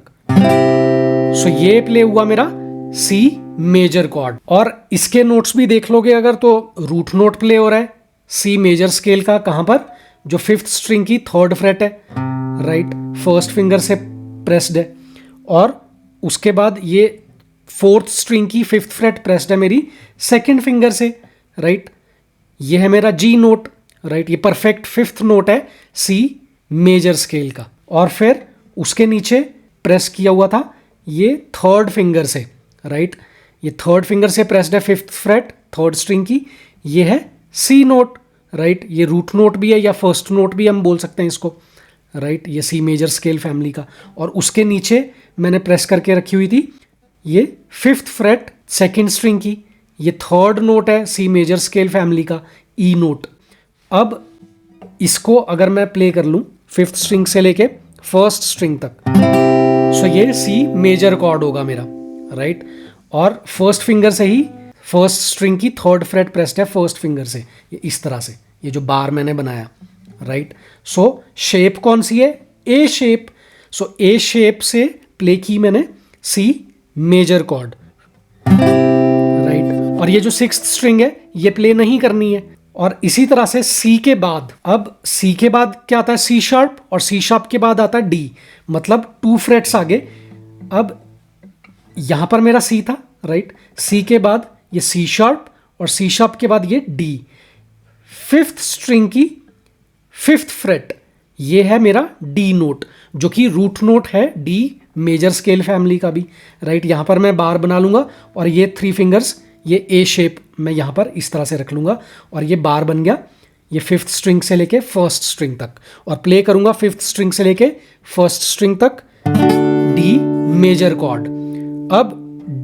सो ये प्ले हुआ मेरा सी मेजर कॉर्ड। और इसके नोट्स भी देख लोगे अगर, तो रूट नोट प्ले हो रहा है सी मेजर स्केल का, कहां पर? जो फिफ्थ स्ट्रिंग की थर्ड फ्रेट है, राइट, फर्स्ट फिंगर से प्रेस्ड है। और उसके बाद ये फोर्थ स्ट्रिंग की फिफ्थ फ्रेट प्रेस्ड है मेरी सेकंड फिंगर से, राइट। ये है मेरा जी नोट, राइट, ये परफेक्ट फिफ्थ नोट है सी मेजर स्केल का। और फिर उसके नीचे प्रेस किया हुआ था ये थर्ड फिंगर से, राइट, ये थर्ड फिंगर से प्रेस्ड है फिफ्थ फ्रेट थर्ड स्ट्रिंग की, ये है सी नोट, राइट। ये रूट नोट भी है या फर्स्ट नोट भी हम बोल सकते हैं इसको, राइट, ये सी मेजर स्केल फैमिली का। और उसके नीचे मैंने प्रेस करके रखी हुई थी ये फिफ्थ फ्रेट सेकंड स्ट्रिंग की, ये थर्ड नोट है सी मेजर स्केल फैमिली का, ई नोट। अब इसको अगर मैं प्ले कर लूं फिफ्थ स्ट्रिंग से लेके फर्स्ट स्ट्रिंग तक, सो ये सी मेजर कॉर्ड होगा मेरा, राइट। और फर्स्ट फिंगर से ही फर्स्ट स्ट्रिंग की थर्ड फ्रेट प्रेस्ड है फर्स्ट फिंगर से, ये इस तरह से, ये जो बार मैंने बनाया, राइट। सो शेप कौन सी है? A shape. So A shape से प्ले की मैंने सी मेजर कॉर्ड, राइट। और ये जो सिक्स्थ स्ट्रिंग है ये प्ले नहीं करनी है। और इसी तरह से सी के बाद, अब सी के बाद क्या आता है? सी शार्प, और सी शार्प के बाद आता है डी, मतलब टू फ्रेट्स आगे। अब यहां पर मेरा सी था, राइट, सी के बाद ये सी शार्प, और सी शार्प के बाद ये डी, फिफ्थ स्ट्रिंग की फिफ्थ फ्रेट, ये है मेरा डी नोट, जो कि रूट नोट है डी मेजर स्केल फैमिली का भी, राइट। यहां पर मैं बार बना लूंगा और ये थ्री फिंगर्स, ये ए शेप मैं यहां पर इस तरह से रख लूंगा, और ये बार बन गया ये फिफ्थ स्ट्रिंग से लेके फर्स्ट स्ट्रिंग तक। और प्ले करूंगा फिफ्थ स्ट्रिंग से लेके फर्स्ट स्ट्रिंग तक डी मेजर कॉर्ड। अब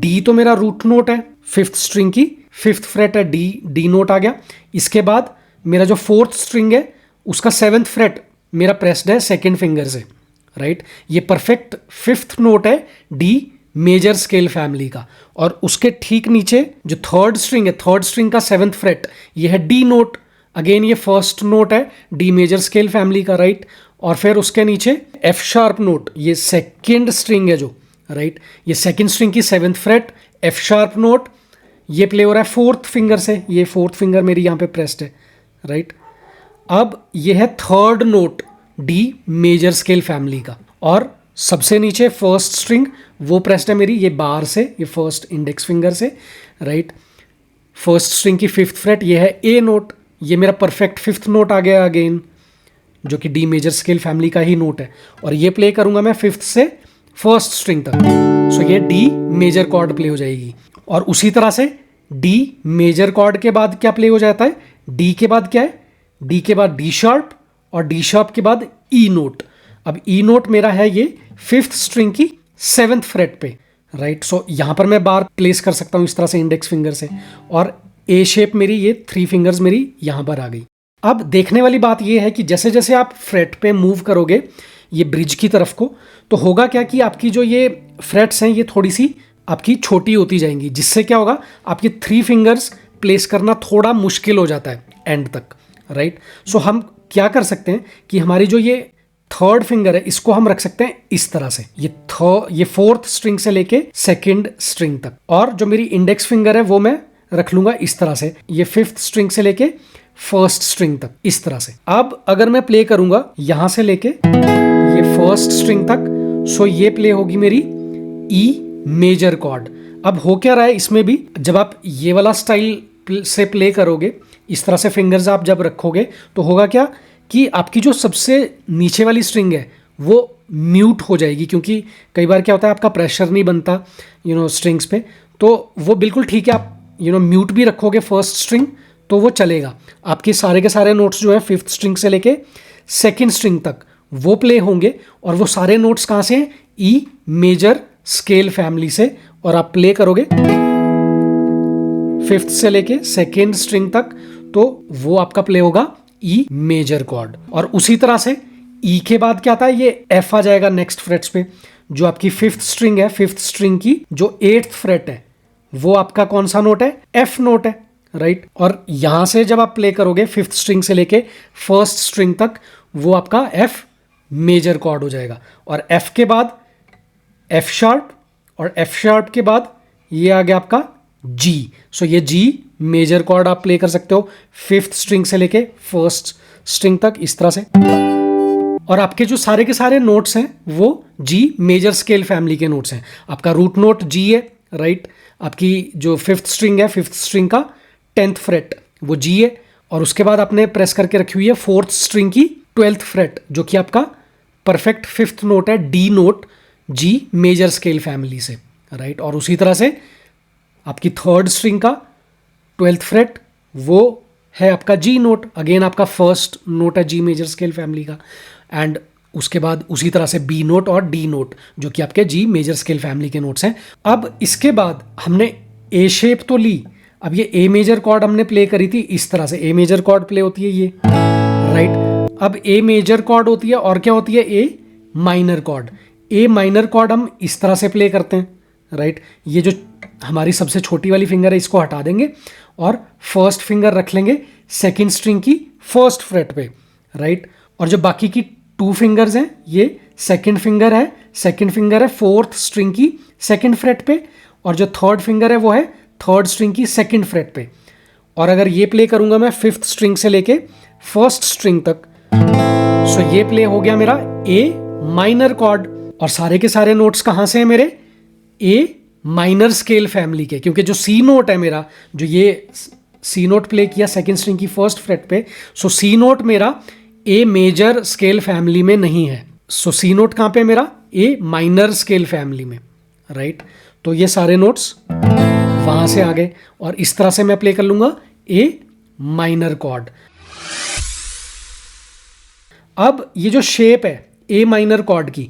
डी तो मेरा रूट नोट है फिफ्थ स्ट्रिंग की फिफ्थ फ्रेट है, डी नोट आ गया। इसके बाद मेरा जो फोर्थ स्ट्रिंग है उसका सेवेंथ फ्रेट मेरा प्रेस्ड है सेकेंड फिंगर से, राइट। ये परफेक्ट फिफ्थ नोट है डी मेजर स्केल फैमिली का। और उसके ठीक नीचे जो थर्ड स्ट्रिंग है, थर्ड स्ट्रिंग का सेवेंथ फ्रेट, ये है डी नोट, अगेन ये फर्स्ट नोट है डी मेजर स्केल फैमिली का, राइट। और फिर उसके नीचे एफ शार्प नोट, ये सेकेंड स्ट्रिंग है जो, राइट, ये सेकेंड स्ट्रिंग की seventh freight F sharp note, ये प्ले हो रहा है फोर्थ फिंगर से, ये फोर्थ फिंगर मेरी यहाँ पे प्रेस्ड है, राइट। अब ये है third note D major scale family का। और सबसे नीचे फर्स्ट स्ट्रिंग वो प्रेस्ड है मेरी ये बार से, ये फर्स्ट इंडेक्स फिंगर से, राइट। फर्स्ट स्ट्रिंग की फिफ्थ फ्रेट ये है ए नोट, ये मेरा परफेक्ट फिफ्थ नोट आ गया अगेन, जो कि डी मेजर स्केल फैमिली का ही नोट है। और ये प्ले करूंगा मैं फिफ्थ से फर्स्ट स्ट्रिंग तक, सो ये डी मेजर कॉर्ड प्ले हो जाएगी। और उसी तरह से डी मेजर कॉर्ड के बाद क्या प्ले हो जाता है? डी के बाद क्या है? डी के बाद डी शार्प, और डी शार्प के बाद ई नोट। अब ई नोट मेरा है ये फिफ्थ स्ट्रिंग की सेवेंथ फ्रेट पे, राइट। सो यहां पर मैं बार प्लेस कर सकता हूं इस तरह से इंडेक्स फिंगर से, और ए शेप मेरी ये थ्री फिंगर्स मेरी यहां पर आ गई। अब देखने वाली बात ये है कि जैसे जैसे आप फ्रेट पे मूव करोगे ये ब्रिज की तरफ को, तो होगा क्या कि आपकी जो ये फ्रेट्स हैं ये थोड़ी सी आपकी छोटी होती जाएंगी, जिससे क्या होगा, आपके 3 फिंगर्स प्लेस करना थोड़ा मुश्किल हो जाता है एंड तक, राइट। सो हम क्या कर सकते हैं कि हमारी जो ये थर्ड फिंगर है इसको हम रख सकते हैं इस तरह से, ये फोर्थ स्ट्रिंग से लेके सेकंड स्ट्रिंग तक, और जो मेरी इंडेक्स फिंगर है वो मैं रख लूंगा इस तरह से, ये फिफ्थ स्ट्रिंग से लेके फर्स्ट स्ट्रिंग तक, इस तरह से। अब अगर मैं प्ले करूंगा यहां से लेके ये फर्स्ट स्ट्रिंग तक, सो ये प्ले होगी मेरी ई मेजर कॉर्ड। अब हो क्या रहा है इसमें भी, जब आप ये वाला स्टाइल से प्ले करोगे, इस तरह से फिंगर्स आप जब रखोगे, तो होगा क्या कि आपकी जो सबसे नीचे वाली स्ट्रिंग है वो म्यूट हो जाएगी, क्योंकि कई बार क्या होता है आपका प्रेशर नहीं बनता स्ट्रिंग्स पे, तो वो बिल्कुल ठीक है। आप म्यूट भी रखोगे फर्स्ट स्ट्रिंग तो वो चलेगा। आपके सारे के सारे नोट्स जो है फिफ्थ स्ट्रिंग से लेके सेकंड स्ट्रिंग तक वो प्ले होंगे, और वो सारे नोट्स कहाँ से हैं, ई मेजर स्केल फैमिली से, और आप प्ले करोगे फिफ्थ से लेके सेकेंड स्ट्रिंग तक, तो वो आपका प्ले होगा ई मेजर कॉर्ड। और उसी तरह से ई के बाद क्या आता है, ये एफ आ जाएगा नेक्स्ट फ्रेट्स पे। जो आपकी फिफ्थ स्ट्रिंग है, फिफ्थ स्ट्रिंग की जो एट्थ फ्रेट है वो आपका कौन सा नोट है, एफ नोट है, राइट। और यहां से जब आप प्ले करोगे फिफ्थ स्ट्रिंग से लेके फर्स्ट स्ट्रिंग तक, वो आपका एफ मेजर कॉर्ड हो जाएगा। और एफ के बाद एफ शार्प, और एफ शार्प के बाद ये आ गया आपका जी। सो ये जी मेजर कॉर्ड आप प्ले कर सकते हो फिफ्थ स्ट्रिंग से लेके फर्स्ट स्ट्रिंग तक, इस तरह से। और आपके जो सारे के सारे नोट्स हैं वो जी मेजर स्केल फैमिली के नोट्स हैं। आपका रूट नोट जी है, राइट। आपकी जो फिफ्थ स्ट्रिंग है, फिफ्थ स्ट्रिंग का 10th फ्रेट वो जी है, और उसके बाद आपने प्रेस करके रखी हुई है फोर्थ स्ट्रिंग की 12th फ्रेट, जो कि आपका परफेक्ट फिफ्थ नोट है, D note, G major scale family से, राइट। और उसी तरह से आपकी थर्ड स्ट्रिंग का 12th फ्रेट वो है आपका जी नोट, अगेन आपका फर्स्ट नोट है जी मेजर स्केल फैमिली का। एंड उसके बाद उसी तरह से बी नोट और डी नोट, जो कि आपके जी मेजर स्केल फैमिली के नोट्स हैं। अब इसके बाद हमने ए शेप तो ली, अब ये ए मेजर कॉर्ड हमने प्ले करी थी इस तरह से, ए मेजर कॉर्ड प्ले होती है ये, राइट। अब ए मेजर कॉर्ड होती है, और क्या होती है, ए माइनर कॉर्ड। ए माइनर कॉर्ड हम इस तरह से प्ले करते हैं, राइट। ये जो हमारी सबसे छोटी वाली फिंगर है इसको हटा देंगे, और फर्स्ट फिंगर रख लेंगे सेकेंड स्ट्रिंग की फर्स्ट फ्रेट पे, राइट। और जो बाकी की 2 फिंगर्स हैं, ये सेकेंड फिंगर है फोर्थ स्ट्रिंग की सेकेंड फ्रेट पे, और जो थर्ड फिंगर है वो है थर्ड स्ट्रिंग की सेकेंड फ्रेट पे। और अगर ये प्ले करूंगा मैं फिफ्थ स्ट्रिंग से लेके फर्स्ट स्ट्रिंग तक, सो ये प्ले हो गया मेरा ए माइनर कॉर्ड। और सारे के सारे नोट्स कहाँ से हैं मेरे, ए माइनर स्केल फैमिली के, क्योंकि जो सी नोट है मेरा, जो ये सी नोट प्ले किया सेकेंड स्ट्रिंग की फर्स्ट फ्रेट पे, सो सी नोट मेरा ए मेजर स्केल फैमिली में नहीं है। सो सी नोट कहाँ पे मेरा, ए माइनर स्केल फैमिली में, राइट। तो ये सारे नोट्स वहां से आ गए, और इस तरह से मैं प्ले कर लूंगा ए माइनर कॉर्ड। अब ये जो शेप है ए माइनर कॉर्ड की,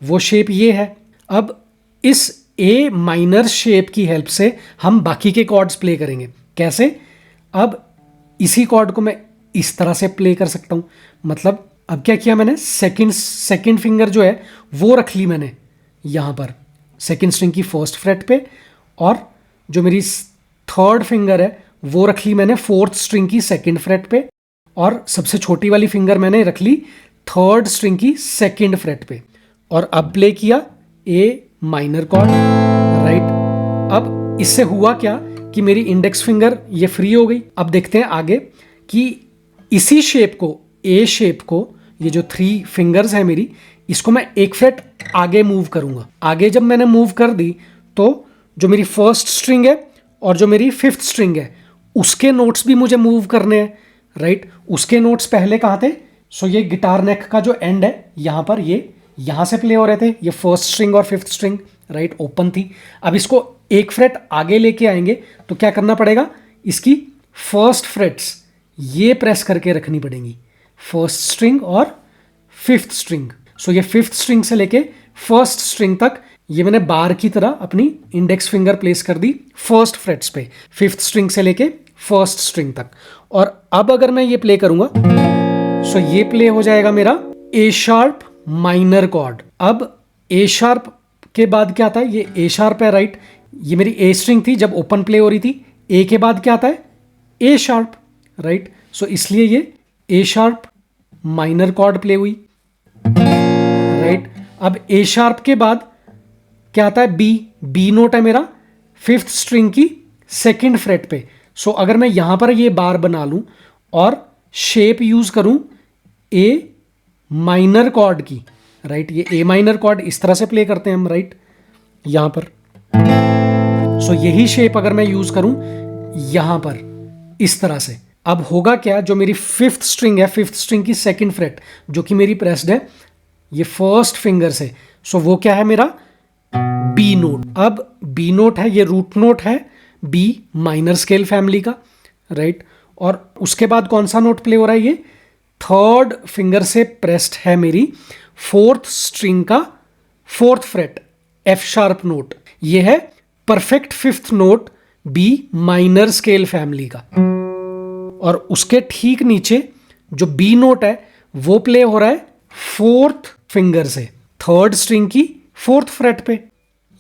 वो शेप ये है। अब इस ए माइनर शेप की हेल्प से हम बाकी के कॉर्ड्स प्ले करेंगे। कैसे, अब इसी कॉर्ड को मैं इस तरह से प्ले कर सकता हूं। मतलब अब क्या किया मैंने, सेकंड फिंगर जो है वो रख ली मैंने यहां पर सेकंड स्ट्रिंग की फर्स्ट फ्रेट पे, और जो मेरी थर्ड फिंगर है वो रख ली मैंने फोर्थ स्ट्रिंग की सेकंड फ्रेट पे, और सबसे छोटी वाली फिंगर मैंने रख ली थर्ड स्ट्रिंग की सेकंड फ्रेट पे, और अब प्ले किया ए माइनर कॉर्ड, राइट। अब इससे हुआ क्या कि मेरी इंडेक्स फिंगर ये फ्री हो गई। अब देखते हैं आगे कि इसी शेप को, ए शेप को, ये जो 3 फिंगर्स है मेरी, इसको मैं एक फ्रेट आगे मूव करूंगा। आगे जब मैंने मूव कर दी, तो जो मेरी फर्स्ट स्ट्रिंग है और जो मेरी फिफ्थ स्ट्रिंग है उसके नोट्स भी मुझे मूव करने हैं, राइट। उसके नोट्स पहले कहाँ थे, सो ये गिटार नेक का जो एंड है यहाँ पर, ये यहाँ से प्ले हो रहे थे, ये फर्स्ट स्ट्रिंग और फिफ्थ स्ट्रिंग, राइट, ओपन थी। अब इसको एक फ्रेट आगे लेके आएंगे तो क्या करना पड़ेगा, इसकी फर्स्ट फ्रेट्स ये प्रेस करके रखनी पड़ेंगी, फर्स्ट स्ट्रिंग और फिफ्थ स्ट्रिंग। सो ये फिफ्थ स्ट्रिंग से लेके फर्स्ट स्ट्रिंग तक ये मैंने बार की तरह अपनी इंडेक्स फिंगर प्लेस कर दी फर्स्ट फ्रेट्स पे, फिफ्थ स्ट्रिंग से लेके फर्स्ट स्ट्रिंग तक। और अब अगर मैं ये प्ले करूंगा, सो ये प्ले हो जाएगा मेरा ए शार्प माइनर कॉर्ड। अब ए शार्प के बाद क्या आता है, ये ए शार्प है, राइट। ये मेरी ए स्ट्रिंग थी जब ओपन प्ले हो रही थी, ए के बाद क्या आता है, ए शार्प, राइट। सो इसलिए ये ए शार्प माइनर कॉर्ड प्ले हुई, राइट। अब ए शार्प के बाद क्या आता है, बी, बी नोट है मेरा फिफ्थ स्ट्रिंग की सेकंड फ्रेट पे। सो अगर मैं यहां पर ये बार बना लूं और शेप यूज करूं ए माइनर कॉर्ड की, राइट, ये ए माइनर कॉर्ड इस तरह से प्ले करते हैं हम, राइट, यहां पर। सो यही शेप अगर मैं यूज करूं यहां पर इस तरह से, अब होगा क्या, जो मेरी फिफ्थ स्ट्रिंग है, फिफ्थ स्ट्रिंग की सेकंड फ्रेट जो कि मेरी प्रेस्ड है ये फर्स्ट फिंगर से, सो वो क्या है मेरा बी नोट। अब बी नोट है, ये रूट नोट है बी माइनर स्केल फैमिली का, राइट। और उसके बाद कौन सा नोट प्ले हो रहा है, ये थर्ड फिंगर से प्रेस्ड है मेरी फोर्थ स्ट्रिंग का fourth fret, F sharp note. ये है perfect fifth note B minor scale family का। और उसके ठीक नीचे जो बी नोट है वो प्ले हो रहा है फोर्थ फिंगर से थर्ड स्ट्रिंग की फोर्थ फ्रेट पे।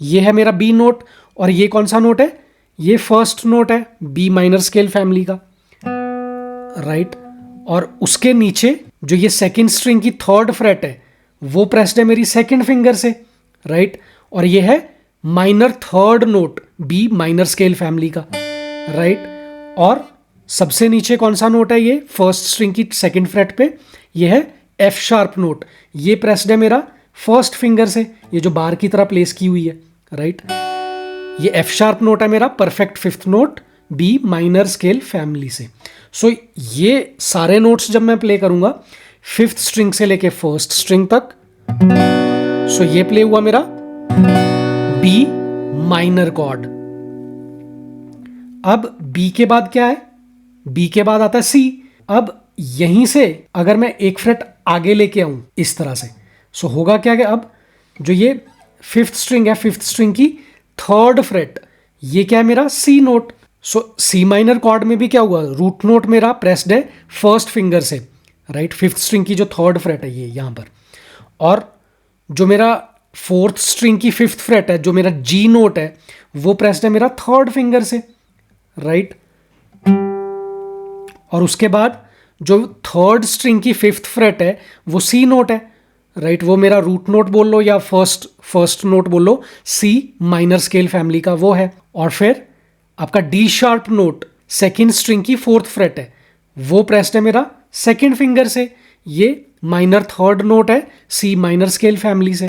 ये है मेरा बी नोट। और ये कौन सा नोट है, ये फर्स्ट नोट है बी माइनर स्केल फैमिली का, राइट। और उसके नीचे जो ये सेकंड स्ट्रिंग की थर्ड फ्रेट है वो प्रेस्ड है मेरी सेकंड फिंगर से, राइट। और ये है minor third note B minor scale family का, राइट। और सबसे नीचे कौन सा नोट है, ये फर्स्ट स्ट्रिंग की सेकंड फ्रेट पे, ये है एफ शार्प नोट। ये प्रेस्ड है मेरा फर्स्ट फिंगर से, ये जो बार की तरह प्लेस की हुई है, राइट। ये एफ शार्प नोट है मेरा perfect fifth note B minor scale family से। सो ये सारे नोट्स जब मैं प्ले करूंगा फिफ्थ स्ट्रिंग से लेके फर्स्ट स्ट्रिंग तक, सो ये प्ले हुआ मेरा बी माइनर कॉर्ड। अब बी के बाद क्या है, बी के बाद आता है सी। अब यहीं से अगर मैं एक फ्रेट आगे लेके आऊं इस तरह से, सो होगा क्या कि अब जो ये फिफ्थ स्ट्रिंग है, फिफ्थ स्ट्रिंग की थर्ड फ्रेट, ये क्या है मेरा सी नोट। सो सी माइनर कॉर्ड में भी क्या हुआ, रूट नोट मेरा प्रेस्ड है फर्स्ट फिंगर से, राइट, फिफ्थ स्ट्रिंग की जो थर्ड फ्रेट है ये यहां पर। और जो मेरा फोर्थ स्ट्रिंग की फिफ्थ फ्रेट है, जो मेरा जी नोट है, वो प्रेस्ड है मेरा थर्ड फिंगर से, राइट। और उसके बाद जो थर्ड स्ट्रिंग की फिफ्थ फ्रेट है वो सी नोट है, राइट, वो मेरा रूट नोट बोल लो या फर्स्ट नोट बोल लो, सी माइनर स्केल फैमिली का वो है। और फिर आपका D sharp note second string की फोर्थ फ्रेट है, वो प्रेस्ड है मेरा सेकेंड फिंगर से, ये माइनर थर्ड नोट है सी माइनर स्केल फैमिली से,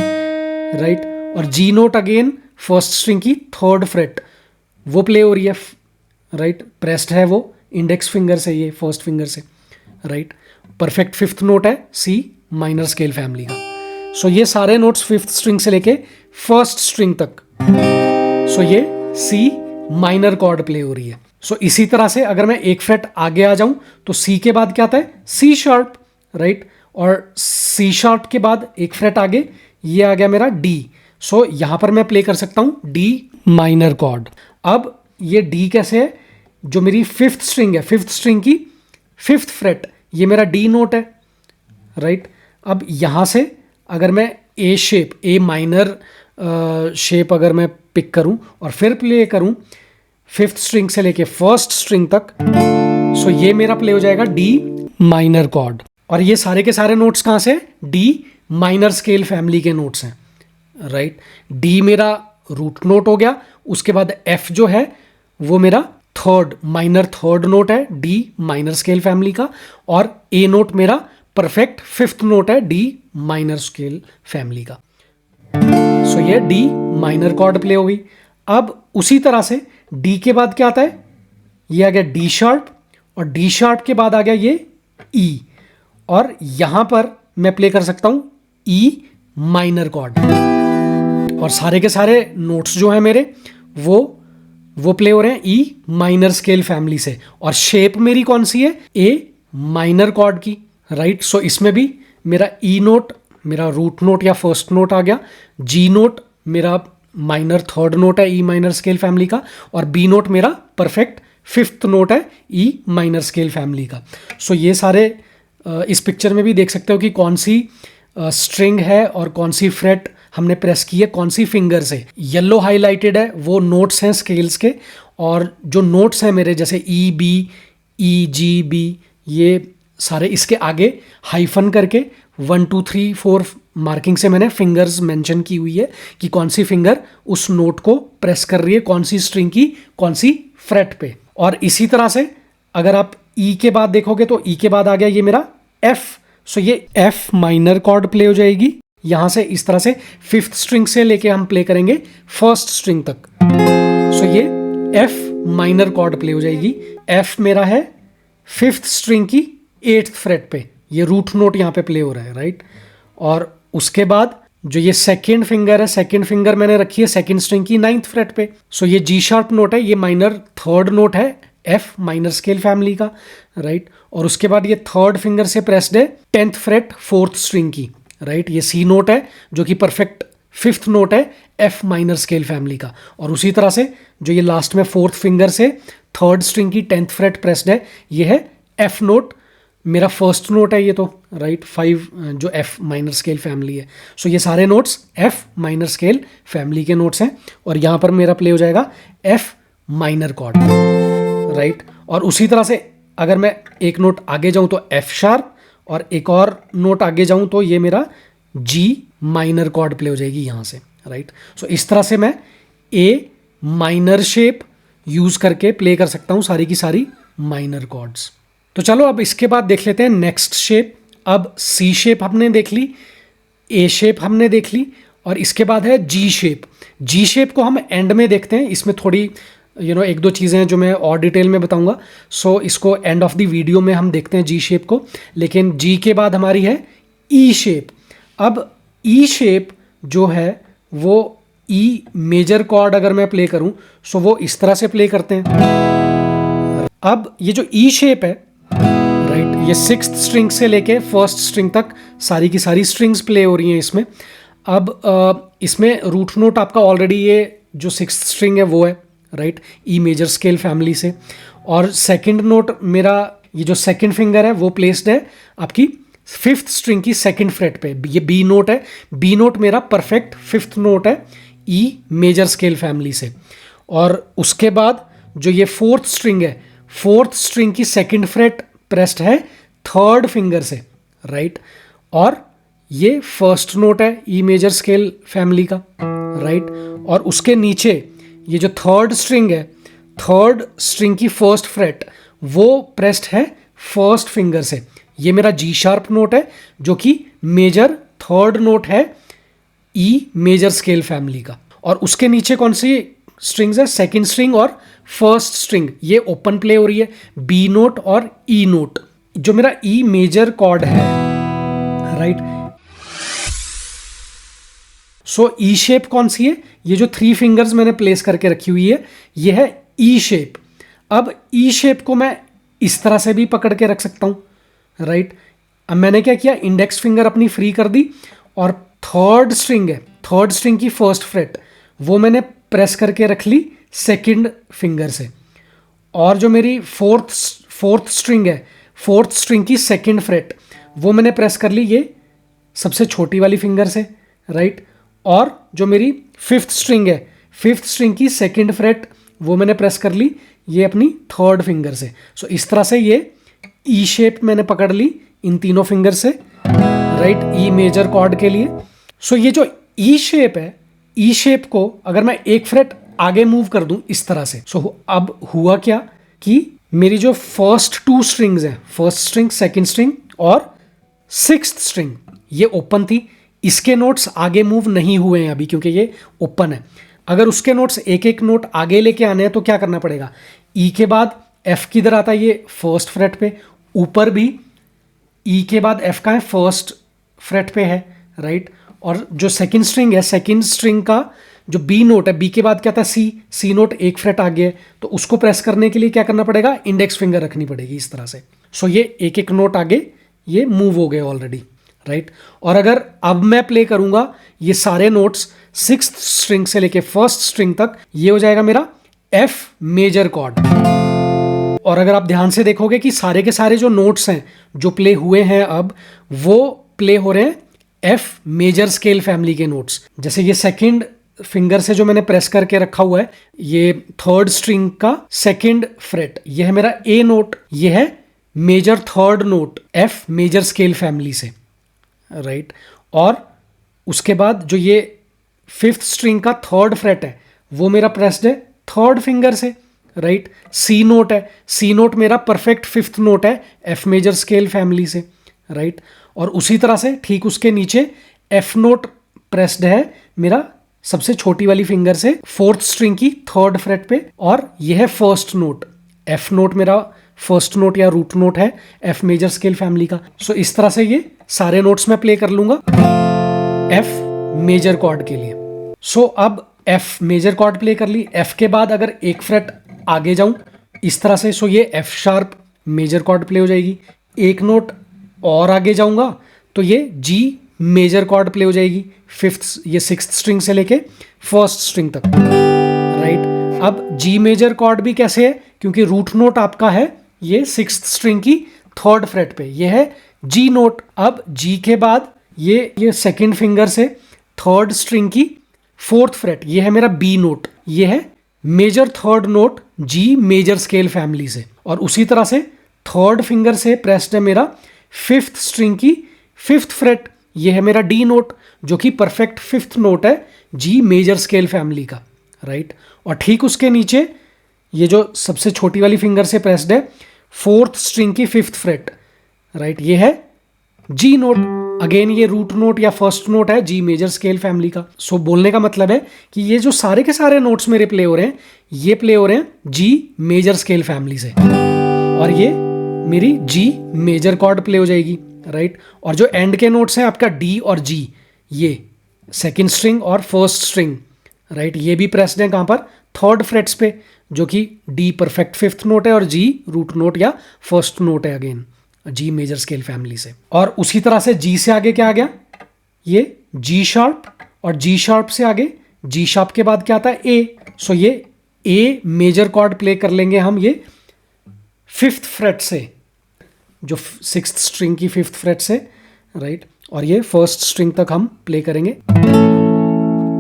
राइट। और जी नोट अगेन फर्स्ट स्ट्रिंग की थर्ड फ्रेट, वो प्ले हो रही है, राइट, प्रेस्ड है वो इंडेक्स फिंगर से, ये फर्स्ट फिंगर से, राइट। परफेक्ट फिफ्थ नोट है सी माइनर स्केल फैमिली का। सो ये सारे नोट्स फिफ्थ स्ट्रिंग से लेके फर्स्ट स्ट्रिंग तक, सो ये सी माइनर कॉर्ड प्ले हो रही है। सो इसी तरह से अगर मैं एक फ्रेट आगे आ जाऊं तो सी के बाद क्या आता है, सी शार्प, राइट। और सी शार्प के बाद एक फ्रेट आगे ये आ गया मेरा डी। सो यहां पर मैं प्ले कर सकता हूं डी माइनर कॉर्ड। अब ये डी कैसे है, जो मेरी फिफ्थ स्ट्रिंग है, फिफ्थ स्ट्रिंग की फिफ्थ फ्रेट, ये मेरा डी नोट है, राइट। अब यहां से अगर मैं A shape, A minor shape अगर मैं पिक करूं और फिर प्ले करूं फिफ्थ स्ट्रिंग से लेके फर्स्ट स्ट्रिंग तक, सो ये मेरा प्ले हो जाएगा डी माइनर कॉर्ड। और ये सारे के सारे नोट्स कहां से, डी माइनर स्केल फैमिली के नोट्स हैं, राइट। डी मेरा रूट नोट हो गया, उसके बाद एफ जो है वो मेरा थर्ड माइनर थर्ड नोट है डी माइनर स्केल फैमिली का, और ए नोट मेरा परफेक्ट फिफ्थ नोट है डी माइनर स्केल फैमिली का। सो ये डी माइनर कॉर्ड प्ले हो गई। अब उसी तरह से डी के बाद क्या आता है, ये आ गया डी शार्प, और डी शार्प के बाद आ गया ये ई, और यहां पर मैं प्ले कर सकता हूं ई माइनर कॉर्ड। और सारे के सारे नोट्स जो है मेरे वो प्ले हो रहे हैं ई माइनर स्केल फैमिली से। और शेप मेरी कौन सी है, ए माइनर कॉर्ड की, राइट। सो इसमें भी मेरा ई नोट मेरा रूट नोट या फर्स्ट नोट आ गया, जी नोट मेरा माइनर थर्ड नोट है ई माइनर स्केल फैमिली का, और बी नोट मेरा परफेक्ट फिफ्थ नोट है ई माइनर स्केल फैमिली का। सो ये सारे इस पिक्चर में भी देख सकते हो कि कौन सी स्ट्रिंग है और कौन सी फ्रेट हमने प्रेस की है कौन सी फिंगर से। येलो हाईलाइटेड है वो नोट्स हैं स्केल्स के, और जो नोट्स हैं मेरे जैसे ई बी, ई जी बी, ये सारे इसके आगे हाइफन करके 1 2 3 4 मार्किंग से मैंने फिंगर्स मेंशन की हुई है कि कौन सी फिंगर उस नोट को प्रेस कर रही है, कौन सी स्ट्रिंग की कौन सी फ्रेट पे। और इसी तरह से अगर आप ई के बाद देखोगे तो ई के बाद आ गया ये मेरा एफ, सो ये एफ माइनर कॉर्ड प्ले हो जाएगी। यहां से इस तरह से 5th स्ट्रिंग से लेके हम प्ले करेंगे 1st स्ट्रिंग तक, सो ये एफ माइनर कॉर्ड प्ले हो जाएगी। एफ मेरा है 5th स्ट्रिंग की 8th फ्रेट पे, ये रूट नोट यहाँ पे प्ले हो रहा है, राइट। और उसके बाद जो ये सेकेंड फिंगर है, सेकेंड फिंगर मैंने रखी है 2nd स्ट्रिंग की 9th फ्रेट पे, सो ये जी शार्प नोट है, ये माइनर 3rd नोट है एफ माइनर स्केल फैमिली का, राइट। और उसके बाद ये 3rd फिंगर से प्रेस्ड है 10th फ्रेट 4th स्ट्रिंग की, राइट। ये सी नोट है जो कि परफेक्ट 5th नोट है एफ माइनर स्केल फैमिली का। और उसी तरह से जो ये लास्ट में 4th फिंगर से 3rd स्ट्रिंग की 10th फ्रेट प्रेस्ड है, ये है एफ नोट, मेरा 1st नोट है ये तो, राइट। 5 जो एफ माइनर स्केल फैमिली है, सो ये सारे notes F minor scale family के नोट्स हैं। और यहाँ पर मेरा प्ले हो जाएगा एफ माइनर कॉर्ड, राइट। और उसी तरह से अगर मैं एक नोट आगे जाऊं तो एफ शार्प, और एक और नोट आगे जाऊं तो ये मेरा जी माइनर कॉर्ड प्ले हो जाएगी यहाँ से, राइट। सो इस तरह से मैं ए माइनर शेप यूज करके प्ले कर सकता हूँ सारी की सारी माइनर कॉर्ड्स। तो चलो अब इसके बाद देख लेते हैं नेक्स्ट शेप। अब सी शेप हमने देख ली, ए शेप हमने देख ली, और इसके बाद है जी शेप। जी शेप को हम एंड में देखते हैं, इसमें थोड़ी एक दो चीज़ें हैं जो मैं और डिटेल में बताऊंगा, सो इसको एंड ऑफ द वीडियो में हम देखते हैं जी शेप को। लेकिन जी के बाद हमारी है ई शेप। अब ई शेप जो है वो ई मेजर कॉर्ड अगर मैं प्ले करूं सो वो इस तरह से प्ले करते हैं। अब ये जो ई शेप है, राइट, ये 6th स्ट्रिंग से लेके 1st स्ट्रिंग तक सारी की सारी स्ट्रिंग्स प्ले हो रही हैं इसमें। अब इसमें रूट नोट आपका ऑलरेडी ये जो 6th स्ट्रिंग है वो है, right, E major scale family से। और सेकंड नोट मेरा ये जो सेकंड फिंगर है वो प्लेस्ड है आपकी 5th स्ट्रिंग की 2nd फ्रेट पे, ये बी नोट है। बी नोट मेरा परफेक्ट 5th नोट है ई मेजर स्केल फैमिली से। और उसके बाद जो ये 4th स्ट्रिंग है, 4th स्ट्रिंग की 2nd फ्रेट प्रेस्ड है 3rd फिंगर से, राइट। और ये 1st नोट है ई मेजर स्केल फैमिली का, राइट। और उसके नीचे ये जो 3rd स्ट्रिंग है, 3rd स्ट्रिंग की 1st फ्रेट वो प्रेस्ड है 1st फिंगर से। ये मेरा जी शार्प नोट है जो कि मेजर 3rd नोट है ई मेजर स्केल फैमिली का। और उसके नीचे कौन सी स्ट्रिंग्स है, 2nd स्ट्रिंग और 1st स्ट्रिंग, ये ओपन प्ले हो रही है बी नोट और ई नोट, जो मेरा ई मेजर कॉर्ड है, राइट। सो ई शेप कौन सी है, ये जो 3 फिंगर्स मैंने प्लेस करके रखी हुई है ये है ई शेप। अब ई शेप को मैं इस तरह से भी पकड़ के रख सकता हूं, राइट। अब मैंने क्या किया, इंडेक्स फिंगर अपनी फ्री कर दी, और 3rd स्ट्रिंग है, 3rd स्ट्रिंग की 1st फ्रेट वो मैंने प्रेस करके रख ली 2nd फिंगर से। और जो मेरी 4th स्ट्रिंग है, 4th स्ट्रिंग की 2nd फ्रेट वो मैंने प्रेस कर ली ये सबसे छोटी वाली फिंगर से, राइट। और जो मेरी 5th स्ट्रिंग है, 5th स्ट्रिंग की 2nd फ्रेट वो मैंने प्रेस कर ली ये अपनी 3rd फिंगर से। सो इस तरह से ये ई शेप मैंने पकड़ ली इन तीनों फिंगर से, राइट, ई मेजर कॉर्ड के लिए। सो ये जो ई शेप है, ई शेप को अगर मैं एक फ्रेट आगे मूव कर दूं इस तरह से, सो अब हुआ क्या कि मेरी जो फर्स्ट 2 स्ट्रिंग्स हैं, 1st स्ट्रिंग, 2nd स्ट्रिंग और 6th स्ट्रिंग, ये ओपन थी, इसके नोट्स आगे मूव नहीं हुए हैं अभी क्योंकि ये ओपन है। अगर उसके नोट्स एक एक नोट आगे लेके आने हैं तो क्या करना पड़ेगा, ई के बाद एफ किधर आता है, ये 1st फ्रेट पे, ऊपर भी ई के बाद एफ का है 1st फ्रेट पे है, राइट। और जो 2nd स्ट्रिंग है, 2nd स्ट्रिंग का जो बी नोट है, बी के बाद क्या था सी नोट एक फ्रेट आगे है, तो उसको प्रेस करने के लिए क्या करना पड़ेगा, इंडेक्स फिंगर रखनी पड़ेगी इस तरह से। सो ये एक एक नोट आगे ये मूव हो गए ऑलरेडी, राइट। और अगर अब मैं प्ले करूंगा ये सारे नोट्स 6th स्ट्रिंग से लेके 1st स्ट्रिंग तक, ये हो जाएगा मेरा एफ मेजर कॉर्ड। और अगर आप ध्यान से देखोगे कि सारे के सारे जो नोट्स हैं जो प्ले हुए हैं अब वो प्ले हो रहे हैं एफ मेजर स्केल फैमिली के नोट्स। जैसे ये सेकंड फिंगर से जो मैंने प्रेस करके रखा हुआ है, ये थर्ड स्ट्रिंग का सेकंड फ्रेट, ये है मेरा ए नोट, ये है major third note F major scale family से, राइट। और उसके बाद जो ये फिफ्थ स्ट्रिंग का थर्ड फ्रेट है वो मेरा प्रेस्ड है थर्ड फिंगर से, राइट। सी नोट है, सी नोट मेरा परफेक्ट फिफ्थ नोट है एफ मेजर स्केल फैमिली से, राइट। और उसी तरह से ठीक उसके नीचे एफ नोट प्रेस्ड है मेरा सबसे छोटी वाली फिंगर से फोर्थ स्ट्रिंग की थर्ड फ्रेट पे, और यह है फर्स्ट नोट। एफ नोट मेरा फर्स्ट नोट या रूट नोट है एफ मेजर स्केल फैमिली का। सो इस तरह से ये सारे नोट्स मैं प्ले कर लूंगा एफ मेजर कॉर्ड के लिए। सो अब एफ मेजर कॉर्ड प्ले कर ली, एफ के बाद अगर एक फ्रेट आगे जाऊं इस तरह से, सो ये F sharp major chord play हो जाएगी। एक नोट और आगे जाऊंगा तो ये जी मेजर कॉर्ड प्ले हो जाएगी, फिफ्थ ये सिक्स्थ स्ट्रिंग से लेके फर्स्ट स्ट्रिंग तक, राइट। अब जी मेजर कॉर्ड भी कैसे है, क्योंकि रूट नोट आपका है ये सिक्स्थ स्ट्रिंग की थर्ड फ्रेट पे, ये है जी नोट। अब जी के बाद ये सेकंड फिंगर से थर्ड स्ट्रिंग की फोर्थ फ्रेट, ये है मेरा बी नोट, ये है major third note G major scale family से। और उसी तरह से थर्ड फिंगर से प्रेस्ड है मेरा फिफ्थ स्ट्रिंग की फिफ्थ फ्रेट, ये है मेरा डी नोट जो कि परफेक्ट फिफ्थ नोट है जी मेजर स्केल फैमिली का, राइट। और ठीक उसके नीचे ये जो सबसे छोटी वाली फिंगर से प्रेस्ड है फोर्थ स्ट्रिंग की फिफ्थ फ्रेट, राइट, ये है जी नोट। अगेन ये रूट नोट या फर्स्ट नोट है जी मेजर स्केल फैमिली का। सो बोलने का मतलब है कि ये जो सारे के सारे नोट्स मेरे प्ले हो रहे हैं ये प्ले हो रहे हैं जी मेजर स्केल फैमिली से, और ये मेरी जी मेजर कॉर्ड प्ले हो जाएगी, राइट। और जो एंड के नोट्स हैं आपका डी और जी, ये सेकेंड स्ट्रिंग और फर्स्ट स्ट्रिंग, राइट, ये भी प्रेस्ड है कहाँ पर थर्ड फ्रेट्स पे, जो कि डी परफेक्ट फिफ्थ नोट है और जी रूट नोट या फर्स्ट नोट है again G major scale family से। और उसी तरह से जी से आगे क्या आ गया, ये जी शार्प, और जी शार्प से आगे जी शार्प के बाद क्या आता है ए। सो ये ए मेजर कॉर्ड प्ले कर लेंगे हम ये फिफ्थ फ्रेट से, जो सिक्स्थ स्ट्रिंग की फिफ्थ फ्रेट से, राइट। और ये फर्स्ट स्ट्रिंग तक हम प्ले करेंगे।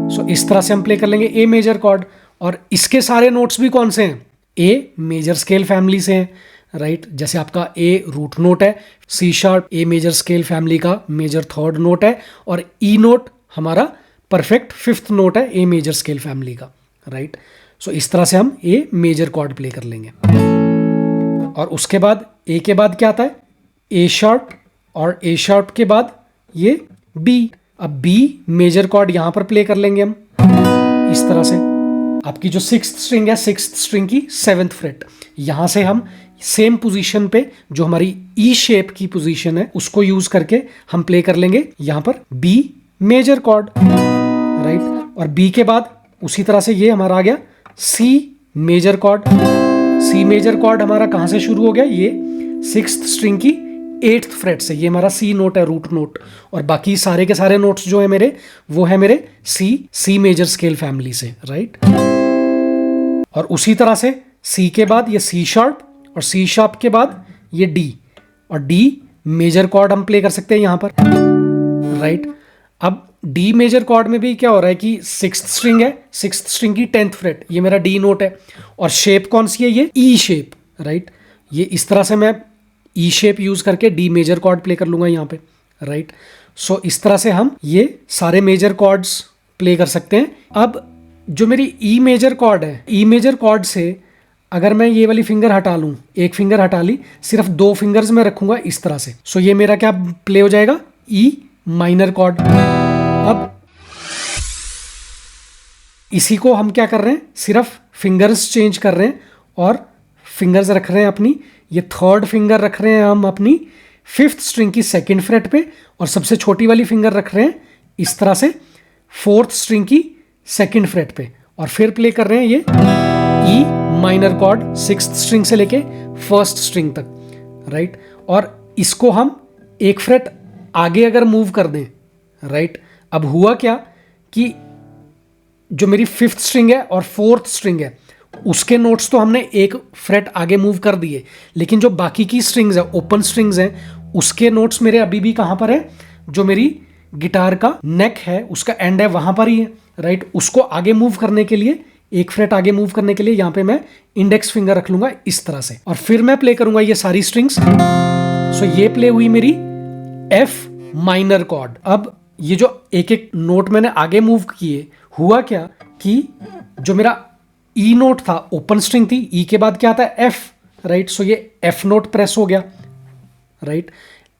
सो इस तरह से हम प्ले कर लेंगे ए मेजर कॉर्ड। और इसके सारे नोट्स भी कौन से हैं, ए मेजर स्केल फैमिली से हैं, राइट। जैसे आपका ए रूट नोट है, C sharp A major scale family का मेजर थर्ड नोट है, और ई नोट हमारा परफेक्ट फिफ्थ नोट है ए मेजर स्केल फैमिली का, राइट। सो इस तरह से हम ए मेजर कॉर्ड प्ले कर लेंगे। और उसके बाद ए के बाद क्या आता है ए शार्प, और ए शार्प के बाद ये बी। अब बी मेजर कॉर्ड यहां पर प्ले कर लेंगे हम इस तरह से। आपकी जो सिक्स्थ स्ट्रिंग है सिक्स्थ स्ट्रिंग की सेवेंथ फ्रेट, यहां से हम सेम पोजीशन पे जो हमारी ई शेप की पोजीशन है उसको यूज करके हम प्ले कर लेंगे यहां पर बी मेजर कॉर्ड, राइट। और बी के बाद उसी तरह से ये हमारा आ गया C major chord. C major chord हमारा कहां से शुरू हो गया, ये सिक्स्थ स्ट्रिंग की एट्थ फ्रेट से, ये हमारा सी नोट है रूट नोट। और बाकी सारे के सारे नोट्स जो है मेरे वो है मेरे सी मेजर स्केल फैमिली से, राइट। और उसी तरह से सी के बाद ये सी शार्प, और सी शार्प के बाद ये डी, और डी मेजर कॉर्ड हम प्ले कर सकते हैं यहां पर, राइट। अब डी मेजर कॉर्ड में भी क्या हो रहा है कि सिक्स्थ स्ट्रिंग है, सिक्स्थ स्ट्रिंग की टेंथ फ्रेट, ये मेरा डी नोट है, और शेप कौन सी है, ये ई शेप, राइट। ये इस तरह से मैं ई शेप यूज करके डी मेजर कॉर्ड प्ले कर लूंगा यहाँ पे, राइट। सो इस तरह से हम ये सारे मेजर कॉर्ड्स प्ले कर सकते हैं। अब जो मेरी ई मेजर कॉर्ड है, ई मेजर कॉर्ड से अगर मैं ये वाली फिंगर हटा लूं, एक फिंगर हटा ली, सिर्फ दो फिंगर्स में रखूंगा इस तरह से, सो ये मेरा क्या प्ले हो जाएगा ई माइनर कॉर्ड। अब इसी को हम क्या कर रहे हैं, सिर्फ फिंगर्स चेंज कर रहे हैं और फिंगर्स रख रहे हैं अपनी, ये थर्ड फिंगर रख रहे हैं हम अपनी फिफ्थ स्ट्रिंग की सेकंड फ्रेट पे, और सबसे छोटी वाली फिंगर रख रहे हैं इस तरह से फोर्थ स्ट्रिंग की सेकंड फ्रेट पे, और फिर प्ले कर रहे हैं ये E minor cord sixth string से लेके फर्स्ट स्ट्रिंग तक, राइट। और इसको हम एक फ्रेट आगे अगर मूव कर दें, राइट। अब हुआ क्या कि जो मेरी फिफ्थ स्ट्रिंग है और फोर्थ स्ट्रिंग है उसके नोट्स तो हमने एक फ्रेट आगे मूव कर दिए, लेकिन जो बाकी की स्ट्रिंग्स है ओपन स्ट्रिंग्स हैं उसके नोट्स मेरे अभी भी कहां पर है, जो मेरी गिटार का नेक है, उसका एंड है, वहां पर ही है, राइट। उसको आगे मूव करने के लिए, एक फ्रेट आगे मूव करने के लिए यहाँ पे मैं इंडेक्स फिंगर रख लूंगा इस तरह से, और फिर मैं प्ले करूंगा ये सारी स्ट्रिंग्स। सो ये प्ले हुई मेरी एफ माइनर कॉर्ड। अब ये जो एक एक नोट मैंने आगे मूव किए, हुआ क्या कि जो मेरा ई नोट था, ओपन स्ट्रिंग थी, ई के बाद क्या आता है एफ, राइट। सो ये एफ नोट प्रेस हो गया, राइट,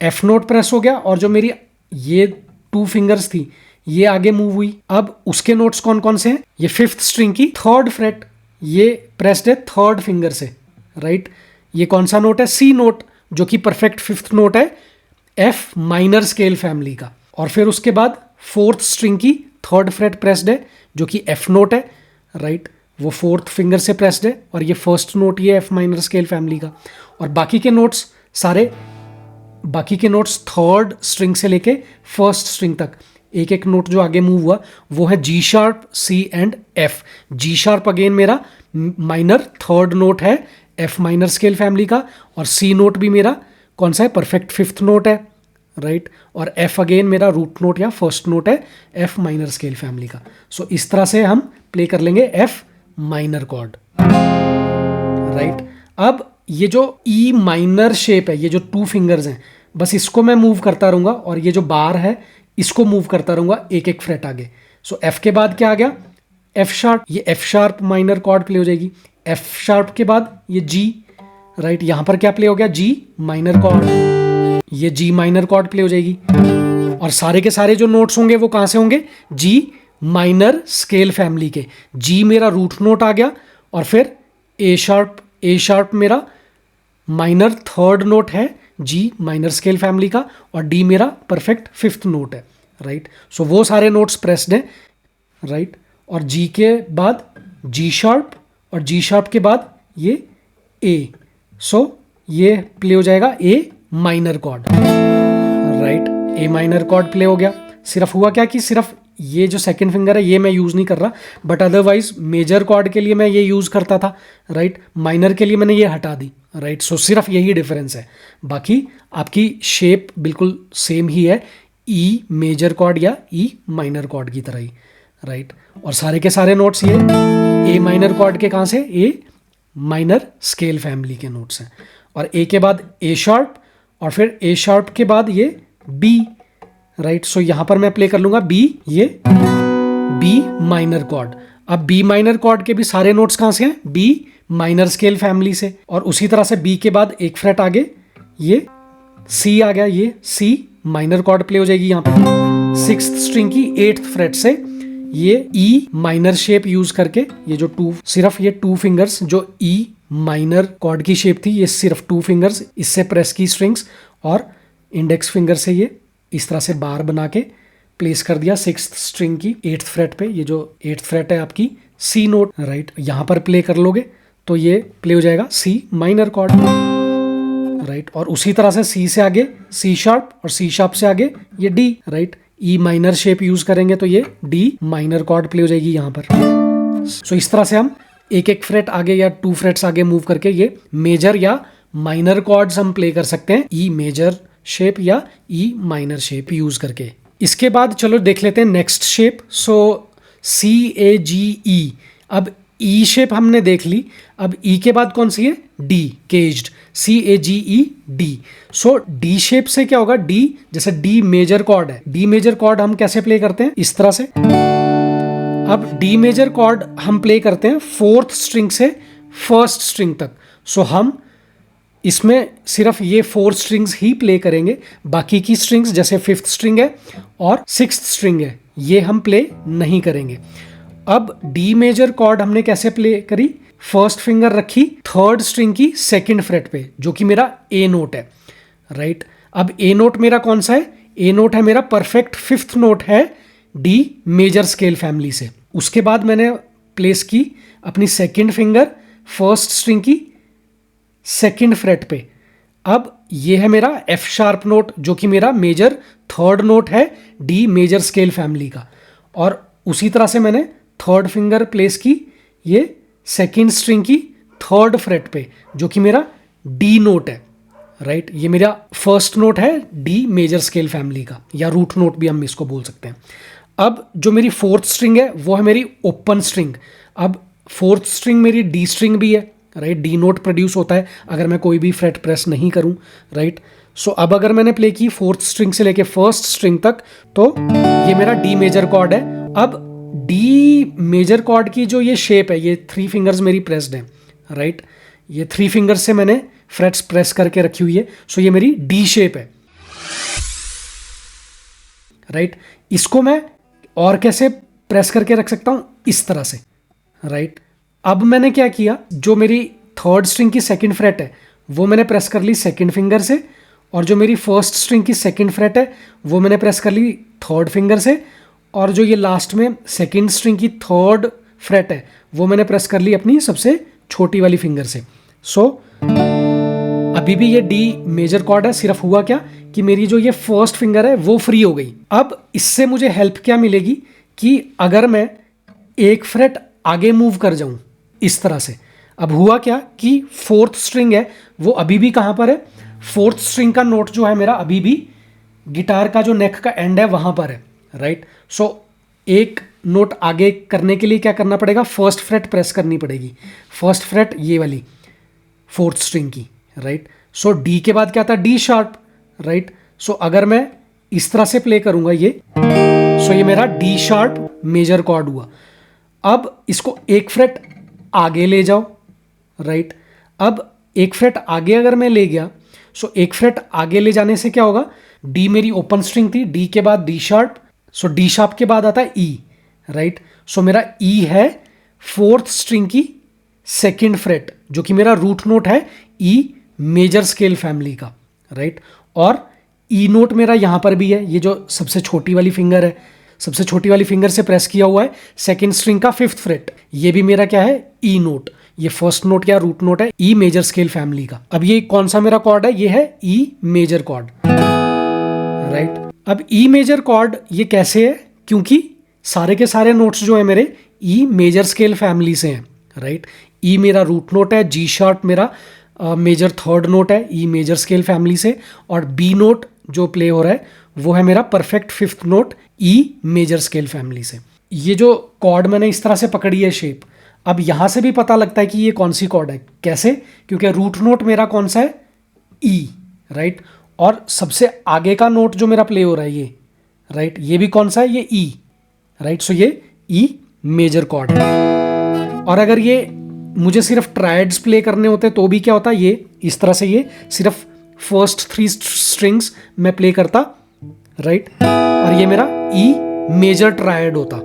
एफ नोट प्रेस हो गया, और जो मेरी ये 2 फिंगर्स थी ये आगे मूव हुई। अब उसके नोट्स कौन कौन से हैं, ये 5th स्ट्रिंग की 3rd फ्रेट, ये प्रेस्ड है 3rd फिंगर से, राइट। ये कौन सा नोट है, सी नोट, जो कि परफेक्ट 5th नोट है एफ माइनर स्केल फैमिली का। और फिर उसके बाद 4th स्ट्रिंग की 3rd फ्रेट प्रेस्ड है, जो कि एफ नोट है, राइट, वो 4th फिंगर से प्रेस्ड है, और ये फर्स्ट नोट ये एफ माइनर स्केल फैमिली का। और बाकी के नोट्स सारे, बाकी के नोट्स 3rd स्ट्रिंग से लेके 1st स्ट्रिंग तक एक एक नोट जो आगे मूव हुआ वो है G sharp, C and F. G sharp again मेरा माइनर 3rd नोट है एफ माइनर स्केल फैमिली का, और सी नोट भी मेरा कौन सा है, परफेक्ट 5th नोट है, राइट। और एफ अगेन मेरा रूट नोट या फर्स्ट नोट है एफ माइनर स्केल फैमिली का। सो इस तरह से हम प्ले कर लेंगे एफ माइनर कॉर्ड, राइट। अब ये जो ई माइनर शेप है, ये जो 2 फिंगर्स हैं, बस इसको मैं मूव करता रहूंगा, और ये जो बार है इसको मूव करता रहूंगा एक एक फ्रेट आगे। सो एफ के बाद क्या आ गया, एफ शार्प, ये F sharp minor cord play हो जाएगी। एफ शार्प के बाद ये जी, राइट, यहां पर क्या प्ले हो गया, जी माइनर कॉर्ड, ये जी माइनर कॉर्ड प्ले हो जाएगी। और सारे के सारे जो नोट्स होंगे वो कहां से होंगे, जी माइनर स्केल फैमिली के। जी मेरा रूट नोट आ गया, और फिर ए शार्प मेरा माइनर 3rd नोट है जी माइनर स्केल फैमिली का, और डी मेरा परफेक्ट 5th नोट है, राइट। सो वो सारे नोट्स प्रेस्ड हैं, राइट। और जी के बाद जी शार्प, और जी शार्प के बाद ये ए। सो ये प्ले हो जाएगा ए माइनर कॉर्ड, राइट, ए माइनर कॉर्ड प्ले हो गया। सिर्फ हुआ क्या कि सिर्फ ये जो 2nd फिंगर है ये मैं यूज़ नहीं कर रहा, बट अदरवाइज मेजर कॉर्ड के लिए मैं ये यूज़ करता था, राइट, माइनर के लिए मैंने ये हटा दी, राइट। सो सिर्फ यही डिफरेंस है, बाकी आपकी शेप बिल्कुल सेम ही है, ई मेजर कॉर्ड या ई माइनर कॉर्ड की तरह ही, राइट। और सारे के सारे नोट्स ये ए माइनर कॉर्ड के कहाँ से, ए माइनर स्केल फैमिली के नोट्स हैं। और ए के बाद ए शार्प, और फिर ए शार्प के बाद ये बी, राइट। सो यहां पर मैं प्ले कर लूंगा बी, ये बी माइनर कॉर्ड। अब बी माइनर कॉर्ड के भी सारे नोट्स कहां से हैं, बी माइनर स्केल फैमिली से। और उसी तरह से बी के बाद एक फ्रेट आगे ये सी आ गया, ये सी माइनर कॉर्ड प्ले हो जाएगी यहाँ पे 6th स्ट्रिंग की 8th फ्रेट से। ये ई माइनर शेप यूज करके, ये जो 2, सिर्फ ये 2 फिंगर्स जो ई माइनर कॉर्ड की शेप थी, ये सिर्फ 2 फिंगर्स इससे प्रेस की स्ट्रिंग्स, और इंडेक्स फिंगर से ये इस तरह से बार बना के प्लेस कर दिया 6th स्ट्रिंग की 8th फ्रेट पे। ये जो 8th फ्रेट है आपकी सी नोट, राइट, यहां पर प्ले कर लोगे तो ये प्ले हो जाएगा सी माइनर कॉर्ड, राइट। और उसी तरह से सी से आगे सी शार्प, और सी शार्प से आगे ये D, right, E minor shape use करेंगे तो ये डी माइनर कॉर्ड प्ले हो जाएगी यहां पर। सो इस तरह से हम एक एक फ्रेट आगे या 2 फ्रेट्स आगे मूव करके ये मेजर या माइनर कॉर्ड्स हम प्ले कर सकते हैं, ई मेजर शेप या ई माइनर शेप यूज करके। इसके बाद चलो देख लेते हैं नेक्स्ट शेप। सो सी ए जी ई, अब ई शेप हमने देख ली, अब ई के बाद कौन सी है, डी, केज्ड, सी ए जी ई डी। सो डी शेप से क्या होगा, डी, जैसे डी मेजर कॉर्ड है, डी मेजर कॉर्ड हम कैसे प्ले करते हैं, इस तरह से। अब डी मेजर कॉर्ड हम प्ले करते हैं 4th स्ट्रिंग से 1st स्ट्रिंग तक। सो हम इसमें सिर्फ ये 4 स्ट्रिंग्स ही प्ले करेंगे, बाकी की स्ट्रिंग्स जैसे 5th स्ट्रिंग है और 6th स्ट्रिंग है ये हम प्ले नहीं करेंगे। अब डी मेजर कॉर्ड हमने कैसे प्ले करी, 1st फिंगर रखी 3rd स्ट्रिंग की 2nd फ्रेट पे, जो कि मेरा ए नोट है, राइट। अब ए नोट मेरा कौन सा है, ए नोट है मेरा परफेक्ट 5th नोट है डी मेजर स्केल फैमिली से। उसके बाद मैंने प्लेस की अपनी 2nd फिंगर 1st स्ट्रिंग की 2nd फ्रेट पे। अब ये है मेरा एफ शार्प नोट, जो कि मेरा मेजर 3rd नोट है डी मेजर स्केल फैमिली का। और उसी तरह से मैंने 3rd फिंगर प्लेस की ये 2nd स्ट्रिंग की 3rd फ्रेट पे, जो कि मेरा डी नोट है, राइट। ये मेरा फर्स्ट नोट है डी मेजर स्केल फैमिली का, या रूट नोट भी हम इसको बोल सकते हैं। अब जो मेरी फोर्थ स्ट्रिंग है वो है मेरी ओपन स्ट्रिंग। अब फोर्थ स्ट्रिंग मेरी डी स्ट्रिंग भी है, राइट। डी नोट प्रोड्यूस होता है अगर मैं कोई भी फ्रेट प्रेस नहीं करूं, राइट। सो अब अगर मैंने प्ले की फोर्थ स्ट्रिंग से लेके फर्स्ट स्ट्रिंग तक, तो ये मेरा डी मेजर कॉर्ड है। अब डी मेजर कॉर्ड की जो ये शेप है, ये 3 फिंगर्स मेरी प्रेस्ड है, राइट। ये 3 फिंगर्स से मैंने फ्रेट्स प्रेस करके रखी हुई है। सो ये मेरी डी शेप है, राइट। इसको मैं और कैसे प्रेस करके रख सकता हूं, इस तरह से, राइट। अब मैंने क्या किया, जो मेरी थर्ड स्ट्रिंग की सेकंड फ्रेट है वो मैंने प्रेस कर ली सेकंड फिंगर से, और जो मेरी फर्स्ट स्ट्रिंग की सेकंड फ्रेट है वो मैंने प्रेस कर ली थर्ड फिंगर से, और जो ये लास्ट में सेकंड स्ट्रिंग की थर्ड फ्रेट है वो मैंने प्रेस कर ली अपनी सबसे छोटी वाली फिंगर से। सो अभी भी ये डी मेजर कॉर्ड है, सिर्फ हुआ क्या कि मेरी जो ये फर्स्ट फिंगर है वो फ्री हो गई। अब इससे मुझे हेल्प क्या मिलेगी कि अगर मैं एक फ्रेट आगे मूव कर जाऊं इस तरह से, अब हुआ क्या कि फोर्थ स्ट्रिंग है वो अभी भी कहां पर है, फोर्थ स्ट्रिंग का नोट जो है मेरा अभी भी गिटार का जो नेक का एंड है वहां पर है, राइट। सो एक नोट आगे करने के लिए क्या करना पड़ेगा, फर्स्ट फ्रेट प्रेस करनी पड़ेगी, फर्स्ट फ्रेट ये वाली फोर्थ स्ट्रिंग की, राइट। सो डी के बाद क्या था, डी शार्प, राइट। सो अगर मैं इस तरह से प्ले करूंगा ये, सो ये मेरा डी शार्प मेजर कॉर्ड हुआ। अब इसको एक फ्रेट आगे ले जाओ, राइट। अब एक फ्रेट आगे अगर मैं ले गया, सो एक फ्रेट आगे ले जाने से क्या होगा, डी मेरी ओपन स्ट्रिंग थी, डी के बाद डी शार्प, सो डी शार्प के बाद आता है ई, राइट। सो मेरा ई है फोर्थ स्ट्रिंग की सेकंड फ्रेट, जो कि मेरा रूट नोट है ई मेजर स्केल फैमिली का, राइट। और ई नोट मेरा यहां पर भी है, ये जो सबसे छोटी वाली फिंगर है, सबसे छोटी वाली फिंगर से प्रेस किया हुआ है सेकंड स्ट्रिंग का फिफ्थ फ्रेट, ये भी मेरा क्या है, ई नोट। ये फर्स्ट नोट या रूट नोट है ई मेजर स्केल फैमिली का। अब ये कौन सा मेरा कॉर्ड है, ये है ई मेजर कॉर्ड, राइट। अब ई मेजर कॉर्ड ये कैसे है, क्योंकि सारे के सारे नोट्स जो है मेरे ई मेजर स्केल फैमिली से हैं, राइट। ई मेरा रूट नोट है, जी शार्प मेरा मेजर थर्ड नोट है ई मेजर स्केल फैमिली से, और बी नोट जो प्ले हो रहा है वो है मेरा perfect fifth note E major scale family से। ये जो कॉर्ड मैंने इस तरह से पकड़ी है शेप, अब यहां से भी पता लगता है कि ये कौन सी कॉर्ड है, कैसे, क्योंकि रूट नोट मेरा कौन सा है, ई, राइट। और सबसे आगे का नोट जो मेरा प्ले हो रहा है ये, राइट, ये भी कौन सा है, ये ई, राइट। सो ये ई मेजर कॉर्ड है। और अगर ये मुझे सिर्फ ट्रायड्स प्ले करने होते तो भी क्या होता, ये इस तरह से ये सिर्फ फर्स्ट 3 स्ट्रिंग्स में प्ले करता, राइट। और ये मेरा ई मेजर ट्रायड होता,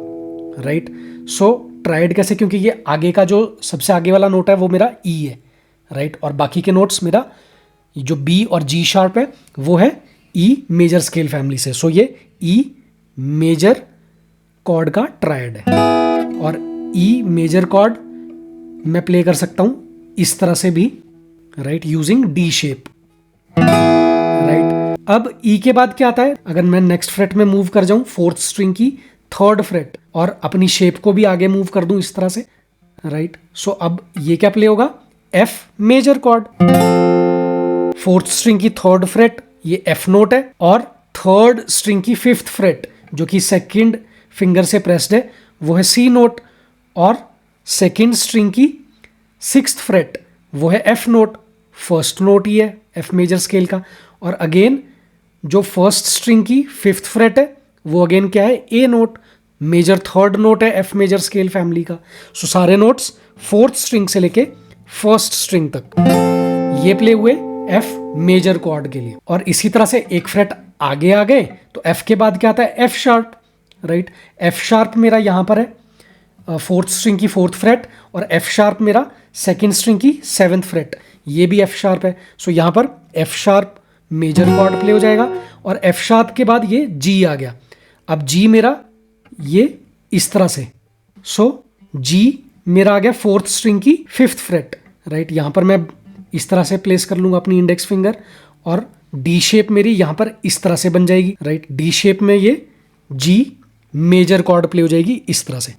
राइट। सो ट्रायड कैसे, क्योंकि ये आगे का जो सबसे आगे वाला नोट है वो मेरा ई है, राइट। और बाकी के नोट्स मेरा जो बी और जी शार्प है वो है ई मेजर स्केल फैमिली से। सो ये ई मेजर कॉर्ड का ट्रायड है। और ई मेजर कॉर्ड मैं प्ले कर सकता हूं इस तरह से भी, right, using D shape, right. अब ई के बाद क्या आता है, अगर मैं नेक्स्ट फ्रेट में मूव कर जाऊं फोर्थ स्ट्रिंग की थर्ड फ्रेट और अपनी शेप को भी आगे मूव कर दूं इस तरह से, राइट। सो अब ये क्या प्ले होगा, F major chord, fourth string की थर्ड फ्रेट ये एफ नोट है, और थर्ड स्ट्रिंग की फिफ्थ फ्रेट जो कि सेकंड फिंगर से प्रेस्ड है वो है सी नोट, और सेकंड स्ट्रिंग की सिक्स्थ फ्रेट वो है एफ नोट, फर्स्ट नोट ही है एफ मेजर स्केल का। और अगेन जो फर्स्ट स्ट्रिंग की फिफ्थ फ्रेट है वो अगेन क्या है, A note, major third note है एफ मेजर स्केल फैमिली का। सो सारे नोट्स फोर्थ स्ट्रिंग से लेके फर्स्ट स्ट्रिंग तक ये प्ले हुए एफ मेजर कॉर्ड के लिए। और इसी तरह से एक फ्रेट आगे आ गए तो एफ के बाद क्या आता है, F sharp, right. F sharp मेरा यहां पर है फोर्थ स्ट्रिंग की फोर्थ फ्रेट, और एफ शार्प मेरा सेकंड स्ट्रिंग की सेवेंथ फ्रेट, ये भी एफ शार्प है। सो यहां पर F sharp major chord play हो जाएगा, और एफ शार्प के बाद ये जी आ गया। अब जी मेरा ये इस तरह से, सो जी मेरा आ गया फोर्थ स्ट्रिंग की फिफ्थ फ्रेट, राइट। यहां पर मैं इस तरह से प्लेस कर लूंगा अपनी इंडेक्स फिंगर, और डी शेप मेरी यहां पर इस तरह से बन जाएगी, राइट। डी शेप में ये जी मेजर कॉर्ड प्ले हो जाएगी इस तरह से,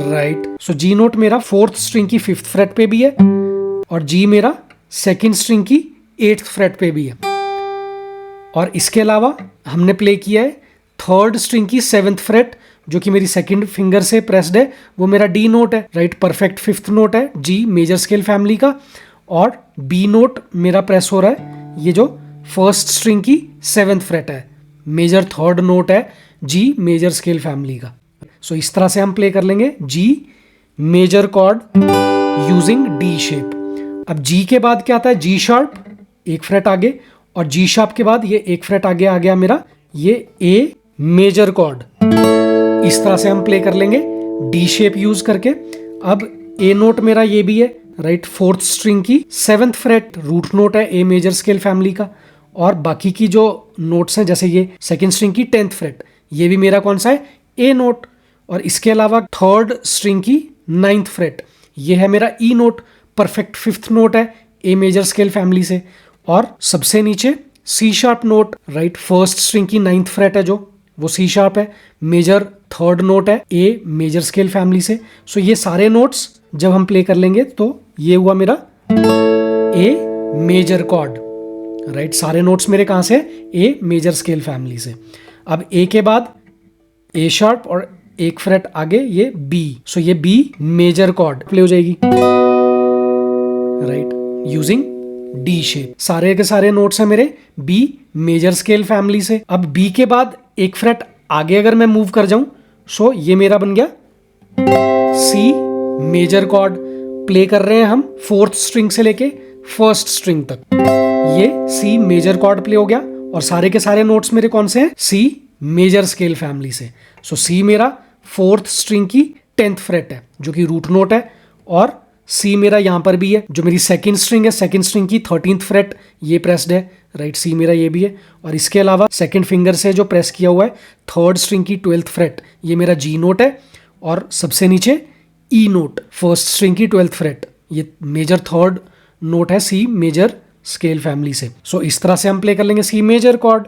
राइट। सो जी नोट मेरा फोर्थ स्ट्रिंग की फिफ्थ फ्रेट पे भी है, और जी मेरा सेकंड स्ट्रिंग की 8th फ्रेट पे भी है। और इसके अलावा हमने प्ले किया है 3rd स्ट्रिंग की 7th फ्रेट, जो कि मेरी सेकंड फिंगर से प्रेस्ड है, वो मेरा डी नोट है, राइट। परफेक्ट 5th नोट है जी मेजर स्केल फैमिली का। और बी नोट मेरा प्रेस हो रहा है, ये जो 1st स्ट्रिंग की 7th फ्रेट है, मेजर 3rd नोट है जी मेजर स्केल फैमिली का। सो इस तरह से हम प्ले कर लेंगे G major chord using D shape. अब जी के बाद क्या आता है, जी शार्प 1 फ्रेट आगे, और जी शार्प के बाद ये 1 फ्रेट आगे आ गया मेरा ये ए मेजर कॉर्ड। इस तरह से हम प्ले कर लेंगे डी शेप यूज करके। अब ए नोट मेरा ये भी है, राइट। 4th स्ट्रिंग की 7th फ्रेट रूट नोट है ए मेजर स्केल फैमिली का। और बाकी की जो नोट्स हैं, जैसे ये सेकंड स्ट्रिंग की 10th फ्रेट, ये भी मेरा कौन सा है, ए नोट। और इसके अलावा 3rd स्ट्रिंग की 9th फ्रेट, ये है मेरा ई नोट, परफेक्ट 5th नोट है ए मेजर स्केल फैमिली से। और सबसे नीचे C sharp note, right. 1st string की 9th फ्रेट है जो, वो सी शार्प है, मेजर 3rd नोट है ए मेजर स्केल फैमिली से। सो ये सारे नोट्स जब हम प्ले कर लेंगे तो ये हुआ मेरा ए मेजर कॉर्ड, राइट। सारे नोट्स मेरे कहाँ से, ए मेजर स्केल फैमिली से। अब ए के बाद ए शार्प और 1 फ्रेट आगे ये बी, सो ये बी मेजर कॉर्ड प्ले हो जाएगी, राइट, यूजिंग डी शेप। सारे के सारे नोट्स हैं मेरे बी मेजर स्केल फैमिली से। अब बी के बाद 1 फ्रेट आगे अगर मैं मूव कर जाऊं, सो ये मेरा बन गया सी मेजर कॉर्ड। प्ले कर रहे हैं हम 4th स्ट्रिंग से लेके 1st स्ट्रिंग तक, ये सी मेजर कॉर्ड प्ले हो गया। और सारे के सारे नोट्स मेरे कौन से हैं, सी मेजर स्केल फैमिली से। सो सी मेरा 4th स्ट्रिंग की 10th फ्रेट है, जो कि रूट नोट है। और सी मेरा यहाँ पर भी है, जो मेरी सेकंड स्ट्रिंग है, सेकंड स्ट्रिंग की 13th फ्रेट, ये प्रेस्ड है, राइट। सी मेरा ये भी है। और इसके अलावा सेकंड फिंगर से जो प्रेस किया हुआ है 3rd स्ट्रिंग की 12th फ्रेट, ये मेरा जी नोट है। और सबसे नीचे ई नोट 1st स्ट्रिंग की 12th फ्रेट, ये मेजर 3rd नोट है सी मेजर स्केल फैमिली से। सो इस तरह से हम प्ले कर लेंगे सी मेजर कॉर्ड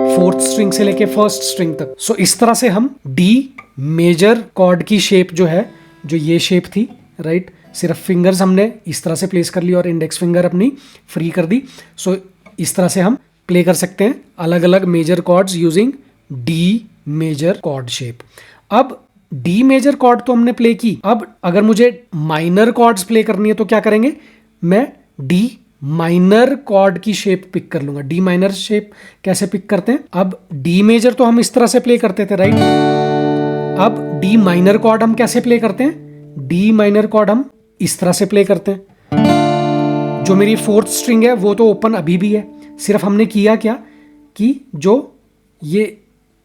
4th स्ट्रिंग से लेके 1st स्ट्रिंग तक। सो इस तरह से हम डी मेजर कॉर्ड की शेप जो है, जो ये शेप थी, राइट, सिर्फ फिंगर्स हमने इस तरह से प्लेस कर ली और इंडेक्स फिंगर अपनी फ्री कर दी। सो इस तरह से हम प्ले कर सकते हैं अलग अलग major chords using D major chord shape. अब डी मेजर कॉर्ड तो हमने प्ले की। अब अगर मुझे माइनर कॉर्ड्स प्ले करनी है तो क्या करेंगे, मैं डी माइनर कॉर्ड की शेप पिक कर लूंगा। डी माइनर शेप कैसे पिक करते हैं, अब डी मेजर तो हम इस तरह से प्ले करते थे, राइट। अब डी माइनर कॉर्ड हम कैसे प्ले करते हैं, डी माइनर कॉर्ड हम इस तरह से प्ले करते हैं। जो मेरी 4th स्ट्रिंग है वो तो ओपन अभी भी है, सिर्फ हमने किया क्या कि जो ये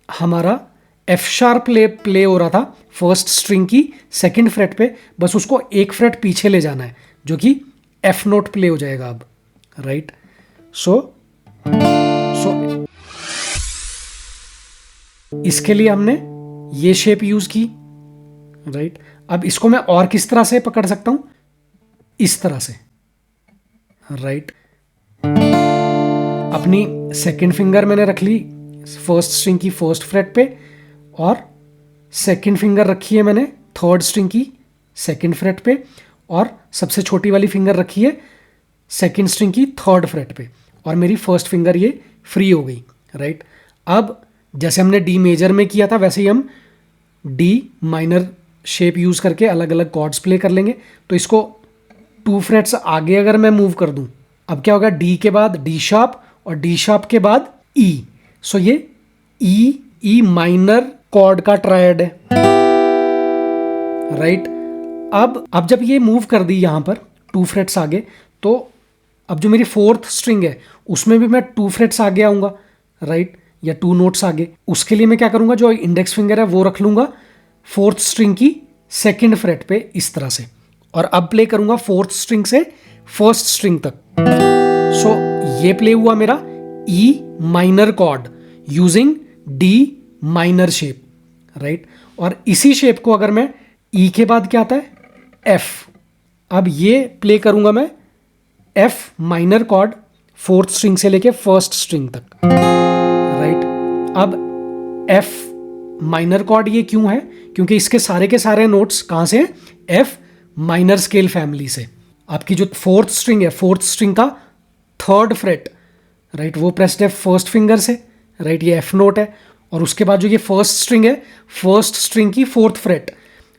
हमारा एफ शार्प प्ले हो रहा था 1st स्ट्रिंग की 2nd फ्रेट पे, बस उसको 1 फ्रेट पीछे ले जाना है, जो कि एफ नोट प्ले हो जाएगा अब, राइट। सो इसके लिए हमने ये शेप यूज की, राइट। अब इसको मैं और किस तरह से पकड़ सकता हूं, इस तरह से, राइट। अपनी 2nd फिंगर मैंने रख ली 1st स्ट्रिंग की 1st फ्रेट पे, और 2nd फिंगर रखी है मैंने 3rd स्ट्रिंग की 2nd फ्रेट पे, और सबसे छोटी वाली फिंगर रखी है 2nd स्ट्रिंग की 3rd फ्रेट पे, और मेरी 1st फिंगर ये फ्री हो गई, राइट। अब जैसे हमने डी मेजर में किया था वैसे ही हम डी माइनर शेप यूज करके अलग अलग कॉर्ड्स प्ले कर लेंगे। तो इसको 2 फ्रेट्स आगे अगर मैं मूव कर दूं, अब क्या होगा, डी के बाद डी शार्प और डी शार्प के बाद ई। सो ये ई माइनर कॉर्ड का ट्रायड है, राइट। अब जब ये मूव कर दी यहां पर 2 फ्रेट्स आगे, तो अब जो मेरी 4th स्ट्रिंग है उसमें भी मैं 2 फ्रेट्स आगे आऊंगा, राइट, या 2 नोट्स आगे। उसके लिए मैं क्या करूंगा, जो इंडेक्स फिंगर है वो रख लूंगा 4th स्ट्रिंग की 2nd फ्रेट पे इस तरह से, और अब प्ले करूंगा 4th स्ट्रिंग से 1st स्ट्रिंग तक। सो ये प्ले हुआ मेरा E minor cord using D minor shape, right. और इसी शेप को अगर मैं ई के बाद क्या आता है, एफ, अब ये प्ले करूंगा मैं F minor cord 4th string से लेके 1st स्ट्रिंग तक, राइट। अब एफ माइनर कॉर्ड ये क्यों है, क्योंकि इसके सारे के सारे नोट्स कहां से हैं, एफ माइनर स्केल फैमिली से। आपकी जो 4th स्ट्रिंग है, 4th स्ट्रिंग का थर्ड फ्रेट, राइट, वो प्रेस्ड है फर्स्ट फिंगर से, राइट, ये एफ नोट है। और उसके बाद जो ये फर्स्ट स्ट्रिंग है, फर्स्ट स्ट्रिंग की फोर्थ फ्रेट,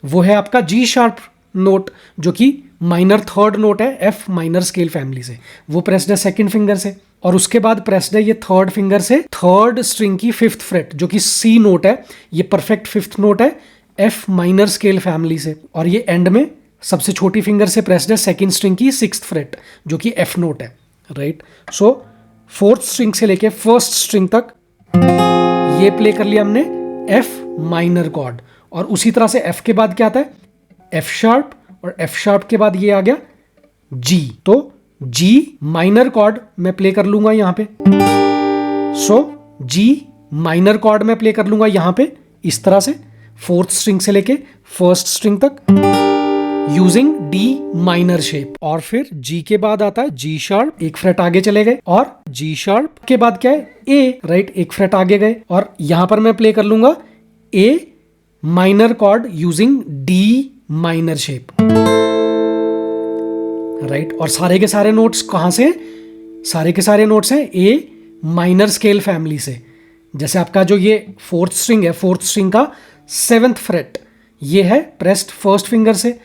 वो है आपका जी शार्प नोट, जो कि माइनर थर्ड नोट है एफ माइनर स्केल फैमिली से, वो प्रेस्ड है सेकंड फिंगर से। और उसके बाद प्रेस्ड है ये थर्ड फिंगर से थर्ड स्ट्रिंग की फिफ्थ फ्रेट, जो कि सी नोट है, ये परफेक्ट फिफ्थ नोट है एफ माइनर स्केल फैमिली से। और ये एंड में सबसे छोटी फिंगर से प्रेस्ड है सेकंड स्ट्रिंग की सिक्स्थ फ्रेट, जो कि एफ नोट है, राइट। सो फोर्थ स्ट्रिंग से लेके फर्स्ट स्ट्रिंग तक ये प्ले कर लिया हमने एफ माइनर कॉर्ड। और उसी तरह से एफ के बाद क्या आता है, एफ शार्प, और एफ शार्प के बाद ये आ गया जी। तो जी माइनर कॉर्ड मैं प्ले कर लूंगा यहां पे। सो जी माइनर कॉर्ड में प्ले कर लूंगा यहां पे इस तरह से, फोर्थ स्ट्रिंग से लेके फर्स्ट स्ट्रिंग तक, यूजिंग डी माइनर शेप। और फिर जी के बाद आता है जी शार्प, एक फ्रेट आगे चले गए, और जी शार्प के बाद क्या है ए, राइट, एक फ्रेट आगे गए, और यहां पर मैं प्ले कर लूंगा ए minor cord using D minor shape, right. और सारे के सारे नोट्स कहां से, सारे के सारे नोट्स हैं ए माइनर स्केल फैमिली से। जैसे आपका जो ये फोर्थ स्ट्रिंग है, फोर्थ स्ट्रिंग का सेवेंथ फ्रेट, ये है प्रेस्ड फर्स्ट फिंगर से,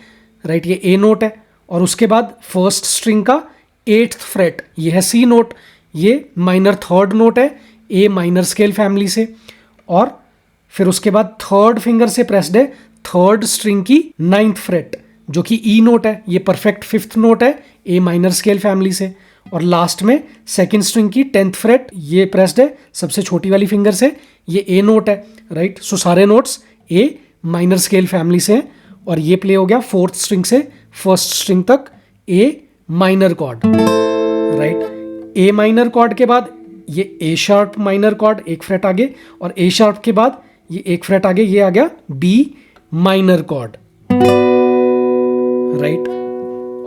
राइट, ये ए नोट है। और उसके बाद फर्स्ट स्ट्रिंग का एट्थ फ्रेट, ये है सी नोट, ये माइनर थर्ड नोट है ए माइनर स्केल फैमिली से। और फिर उसके बाद थर्ड फिंगर से प्रेस्ड है थर्ड स्ट्रिंग की नाइन्थ फ्रेट, जो कि ई नोट है, ये परफेक्ट फिफ्थ नोट है ए माइनर स्केल फैमिली से। और लास्ट में सेकंड स्ट्रिंग की 10th फ्रेट, ये प्रेस्ड है सबसे छोटी वाली फिंगर से, ये ए नोट है, राइट। सो सारे नोट्स ए माइनर स्केल फैमिली से हैं। और ये प्ले हो गया फोर्थ स्ट्रिंग से फर्स्ट स्ट्रिंग तक ए माइनर कॉर्ड, राइट। ए माइनर कॉर्ड के बाद ये ए शार्प माइनर कॉर्ड, एक फ्रेट आगे, और ए शार्प के बाद ये एक फ्रेट आगे, ये आ गया बी माइनर कॉर्ड, राइट।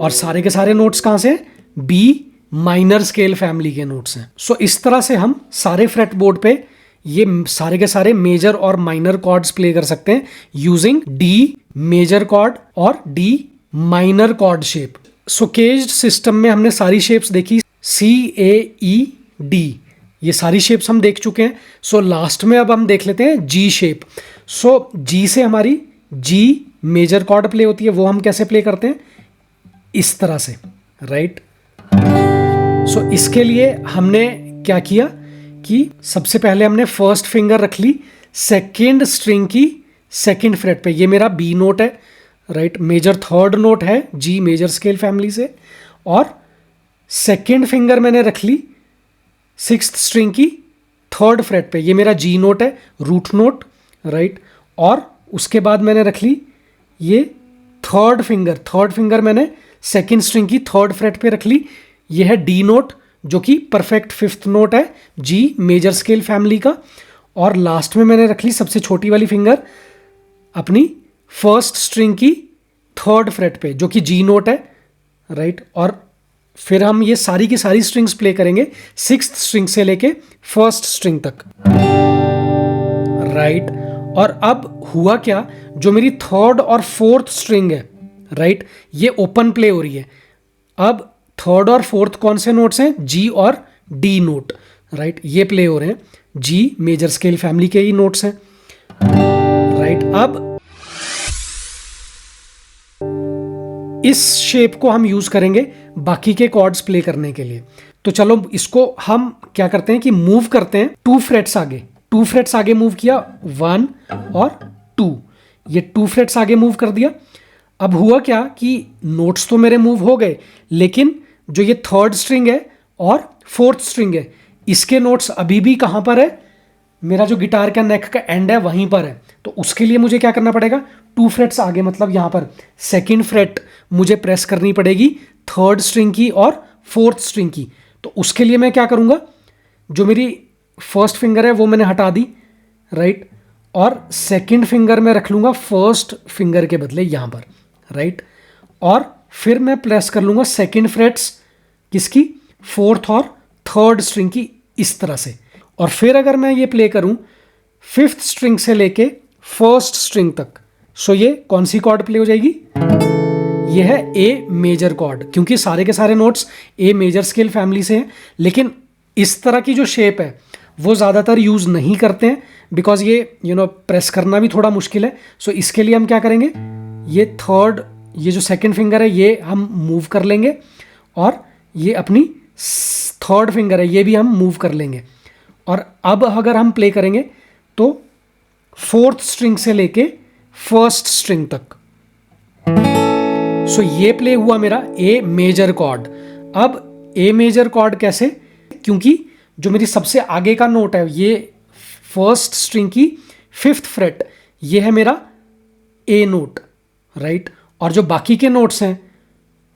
और सारे के सारे नोट्स कहां से, बी माइनर स्केल फैमिली के नोट्स हैं। सो इस तरह से हम सारे फ्रेट बोर्ड पे ये सारे के सारे मेजर और माइनर कॉर्ड्स प्ले कर सकते हैं यूजिंग डी मेजर कॉर्ड और डी माइनर कॉर्ड शेप। सो केज्ड सिस्टम में हमने सारी शेप्स देखी, सी ए ई डी, ये सारी शेप्स हम देख चुके हैं। सो लास्ट में अब हम देख लेते हैं जी शेप। सो जी से हमारी जी मेजर कॉर्ड प्ले होती है, वो हम कैसे प्ले करते हैं, इस तरह से, राइट। सो इसके लिए हमने क्या किया कि सबसे पहले हमने फर्स्ट फिंगर रख ली सेकेंड स्ट्रिंग की सेकेंड फ्रेट पे, ये मेरा बी नोट है, राइट, मेजर थर्ड नोट है जी मेजर स्केल फैमिली से। और सेकेंड फिंगर मैंने रख ली सिक्स्थ स्ट्रिंग की थर्ड फ्रेट पे, ये मेरा जी नोट है, रूट नोट, राइट। और उसके बाद मैंने रख ली ये थर्ड फिंगर मैंने सेकेंड स्ट्रिंग की थर्ड फ्रेट पे रख ली, ये है डी नोट, जो कि परफेक्ट फिफ्थ नोट है जी मेजर स्केल फैमिली का। और लास्ट में मैंने रख ली सबसे छोटी वाली फिंगर अपनी फर्स्ट स्ट्रिंग की थर्ड फ्रेट पे, जो कि जी नोट है, राइट। और फिर हम ये सारी की सारी स्ट्रिंग्स प्ले करेंगे सिक्स्थ स्ट्रिंग से लेके फर्स्ट स्ट्रिंग तक, राइट। और अब हुआ क्या, जो मेरी थर्ड और फोर्थ स्ट्रिंग है, राइट, ये ओपन प्ले हो रही है। अब थर्ड और फोर्थ कौन से नोट्स हैं, जी और डी नोट, राइट, ये प्ले हो रहे हैं, जी मेजर स्केल फैमिली के ही नोट्स हैं, राइट। अब इस शेप को हम यूज करेंगे बाकी के कॉर्ड्स प्ले करने के लिए। तो चलो इसको हम क्या करते हैं कि मूव करते हैं टू फ्रेट्स आगे मूव किया, 1 और 2, ये 2 फ्रेट्स आगे मूव कर दिया। अब हुआ क्या कि नोट्स तो मेरे मूव हो गए, लेकिन जो ये थर्ड स्ट्रिंग है और फोर्थ स्ट्रिंग है, इसके नोट्स अभी भी कहां पर है, मेरा जो गिटार का नेक का एंड है वहीं पर है। तो उसके लिए मुझे क्या करना पड़ेगा, 2 फ्रेट्स आगे, मतलब यहां पर सेकंड फ्रेट मुझे प्रेस करनी पड़ेगी थर्ड स्ट्रिंग की और फोर्थ स्ट्रिंग की। तो उसके लिए मैं क्या करूंगा, जो मेरी फर्स्ट फिंगर है वो मैंने हटा दी, राइट, और सेकंड फिंगर में रख लूंगा फर्स्ट फिंगर के बदले यहां पर, राइट। और फिर मैं प्रेस कर लूंगा सेकंड फ्रेट्स किसकी, फोर्थ और थर्ड स्ट्रिंग की, इस तरह से। और फिर अगर मैं ये प्ले करूं फिफ्थ स्ट्रिंग से लेके फर्स्ट स्ट्रिंग तक, सो ये कौन सी कॉर्ड प्ले हो जाएगी, ये है ए मेजर कॉर्ड, क्योंकि सारे के सारे नोट्स ए मेजर स्केल फैमिली से हैं, लेकिन इस तरह की जो शेप है वो ज़्यादातर यूज़ नहीं करते हैं, बिकॉज ये प्रेस करना भी थोड़ा मुश्किल है। सो इसके लिए हम क्या करेंगे, ये जो सेकंड फिंगर है ये हम मूव कर लेंगे, और ये अपनी थर्ड फिंगर है ये भी हम मूव कर लेंगे। और अब अगर हम प्ले करेंगे तो फोर्थ स्ट्रिंग से लेके फर्स्ट स्ट्रिंग तक। सो ये प्ले हुआ मेरा ए मेजर कॉर्ड। अब ए मेजर कॉर्ड कैसे, क्योंकि जो मेरी सबसे आगे का नोट है ये फर्स्ट स्ट्रिंग की 5th फ्रेट, ये है मेरा ए नोट, राइट। और जो बाकी के नोट्स हैं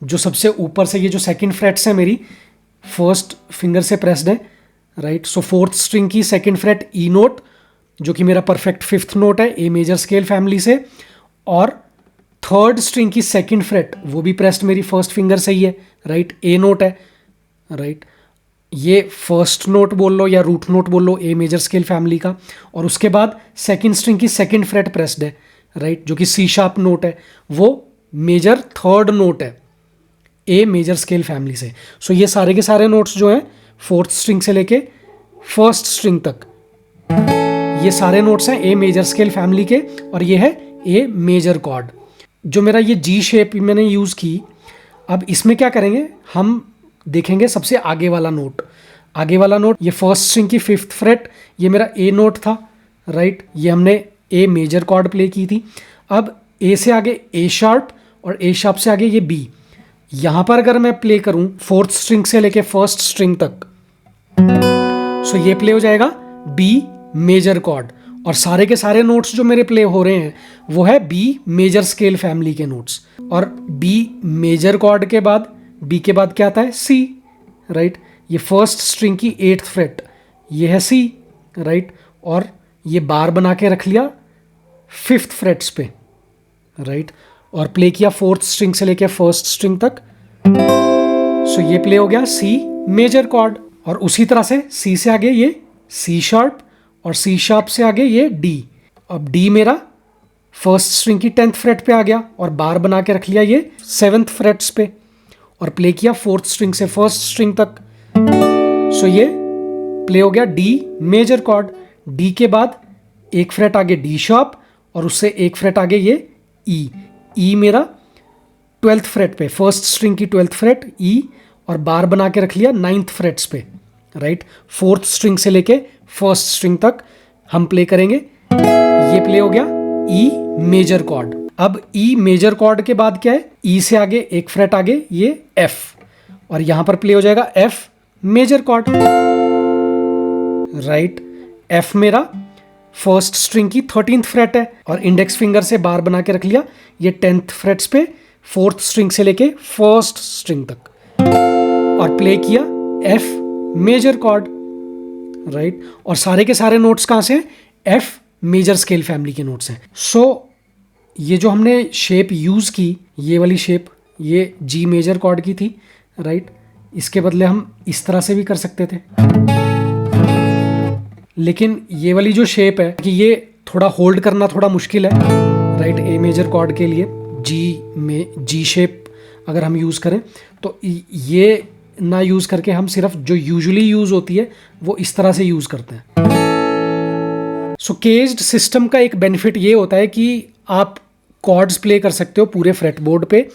जो सबसे ऊपर से, ये जो सेकंड फ्रेट्स हैं मेरी फर्स्ट फिंगर से प्रेस्ड है, राइट। सो फोर्थ स्ट्रिंग की सेकंड फ्रेट ई नोट, जो कि मेरा परफेक्ट 5th नोट है ए मेजर स्केल फैमिली से, और थर्ड स्ट्रिंग की सेकंड फ्रेट वो भी प्रेस्ड मेरी फर्स्ट फिंगर से ही है, राइट, ए नोट है, राइट। ये फर्स्ट नोट बोल लो या रूट नोट बोल लो ए मेजर स्केल फैमिली का। और उसके बाद सेकंड स्ट्रिंग की सेकंड फ्रेट प्रेस्ड है, राइट, जो कि सी शार्प नोट है, वो मेजर थर्ड नोट है ए मेजर स्केल फैमिली से। सो ये सारे के सारे नोट्स जो हैं फोर्थ स्ट्रिंग से लेके फर्स्ट स्ट्रिंग तक, ये सारे नोट्स हैं ए मेजर स्केल फैमिली के, और ये है ए मेजर कॉर्ड। जो मेरा ये जी शेप मैंने यूज़ की, अब इसमें क्या करेंगे, हम देखेंगे सबसे आगे वाला नोट। आगे वाला नोट ये फर्स्ट स्ट्रिंग की 5th फ्रेट, ये मेरा ए नोट था, राइट, ये हमने ए मेजर कॉर्ड प्ले की थी। अब ए से आगे ए शार्प, और ए शार्प से आगे ये बी। यहाँ पर अगर मैं प्ले करूँ फोर्थ स्ट्रिंग से लेके फर्स्ट स्ट्रिंग तक, सो ये प्ले हो जाएगा बी मेजर कॉर्ड। और सारे के सारे नोट्स जो मेरे प्ले हो रहे हैं वो है बी मेजर स्केल फैमिली के नोट्स। और बी मेजर कॉर्ड के बाद, बी के बाद क्या आता है, सी, राइट। ये फर्स्ट स्ट्रिंग की 8th फ्रेट, ये है सी, राइट। और ये बार बना के रख लिया 5th फ्रेट्स पे, राइट, और प्ले किया फोर्थ स्ट्रिंग से लेके फर्स्ट स्ट्रिंग तक। सो ये प्ले हो गया सी मेजर कॉर्ड। और उसी तरह से सी से आगे ये सी शार्प, और सी शार्प से आगे ये डी। अब डी मेरा फर्स्ट स्ट्रिंग की 10th फ्रेट पे आ गया, और बार बना के रख लिया ये 7th फ्रेट्स पे, और प्ले किया फोर्थ स्ट्रिंग से फर्स्ट स्ट्रिंग तक। सो ये प्ले हो गया डी मेजर कॉर्ड। डी के बाद एक फ्रेट आगे डी शार्प, और उससे एक फ्रेट आगे ये ई। ई मेरा 12th फ्रेट पे, फर्स्ट स्ट्रिंग की 12th फ्रेट ई, और बार बना के रख लिया 9th फ्रेट्स पे, राइट। फोर्थ स्ट्रिंग से लेके फर्स्ट स्ट्रिंग तक हम प्ले करेंगे। ये प्ले हो गया ई मेजर कॉर्ड। अब ई मेजर कॉर्ड के बाद क्या है, ई से आगे एक फ्रेट आगे ये एफ, और यहां पर प्ले हो जाएगा F major chord, right. F मेरा फर्स्ट स्ट्रिंग की 13th फ्रेट है, और इंडेक्स फिंगर से बार बना के रख लिया ये 10th फ्रेट्स पे, फोर्थ स्ट्रिंग से लेके फर्स्ट स्ट्रिंग तक, और प्ले किया एफ मेजर कॉर्ड, राइट। और सारे के सारे नोट्स कहाँ से हैं, एफ मेजर स्केल फैमिली के नोट्स हैं। सो ये जो हमने शेप यूज़ की, ये वाली शेप ये जी मेजर कॉर्ड की थी, राइट। इसके बदले हम इस तरह से भी कर सकते थे, लेकिन ये वाली जो शेप है कि ये थोड़ा होल्ड करना थोड़ा मुश्किल है, राइट, ए मेजर कॉर्ड के लिए। जी शेप अगर हम यूज़ करें तो ये ना यूज़ करके हम सिर्फ जो यूजुअली यूज़ होती है वो इस तरह से यूज़ करते हैं। सो केज्ड सिस्टम का एक बेनिफिट ये होता है कि आप कॉर्ड्स प्ले कर सकते हो पूरे फ्रेटबोर्ड पे,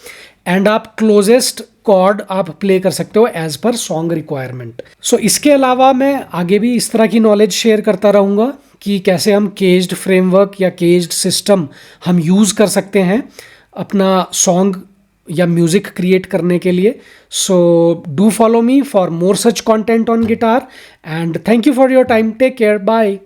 एंड आप क्लोजेस्ट कॉर्ड आप प्ले कर सकते हो एज पर सॉन्ग रिक्वायरमेंट। सो इसके अलावा मैं आगे भी इस तरह की नॉलेज शेयर करता रहूँगा कि कैसे हम केज्ड फ्रेमवर्क या केज्ड सिस्टम हम यूज़ कर सकते हैं अपना सॉन्ग या म्यूजिक क्रिएट करने के लिए। So do follow me for more such content on guitar, and thank you for your time. Take care, bye.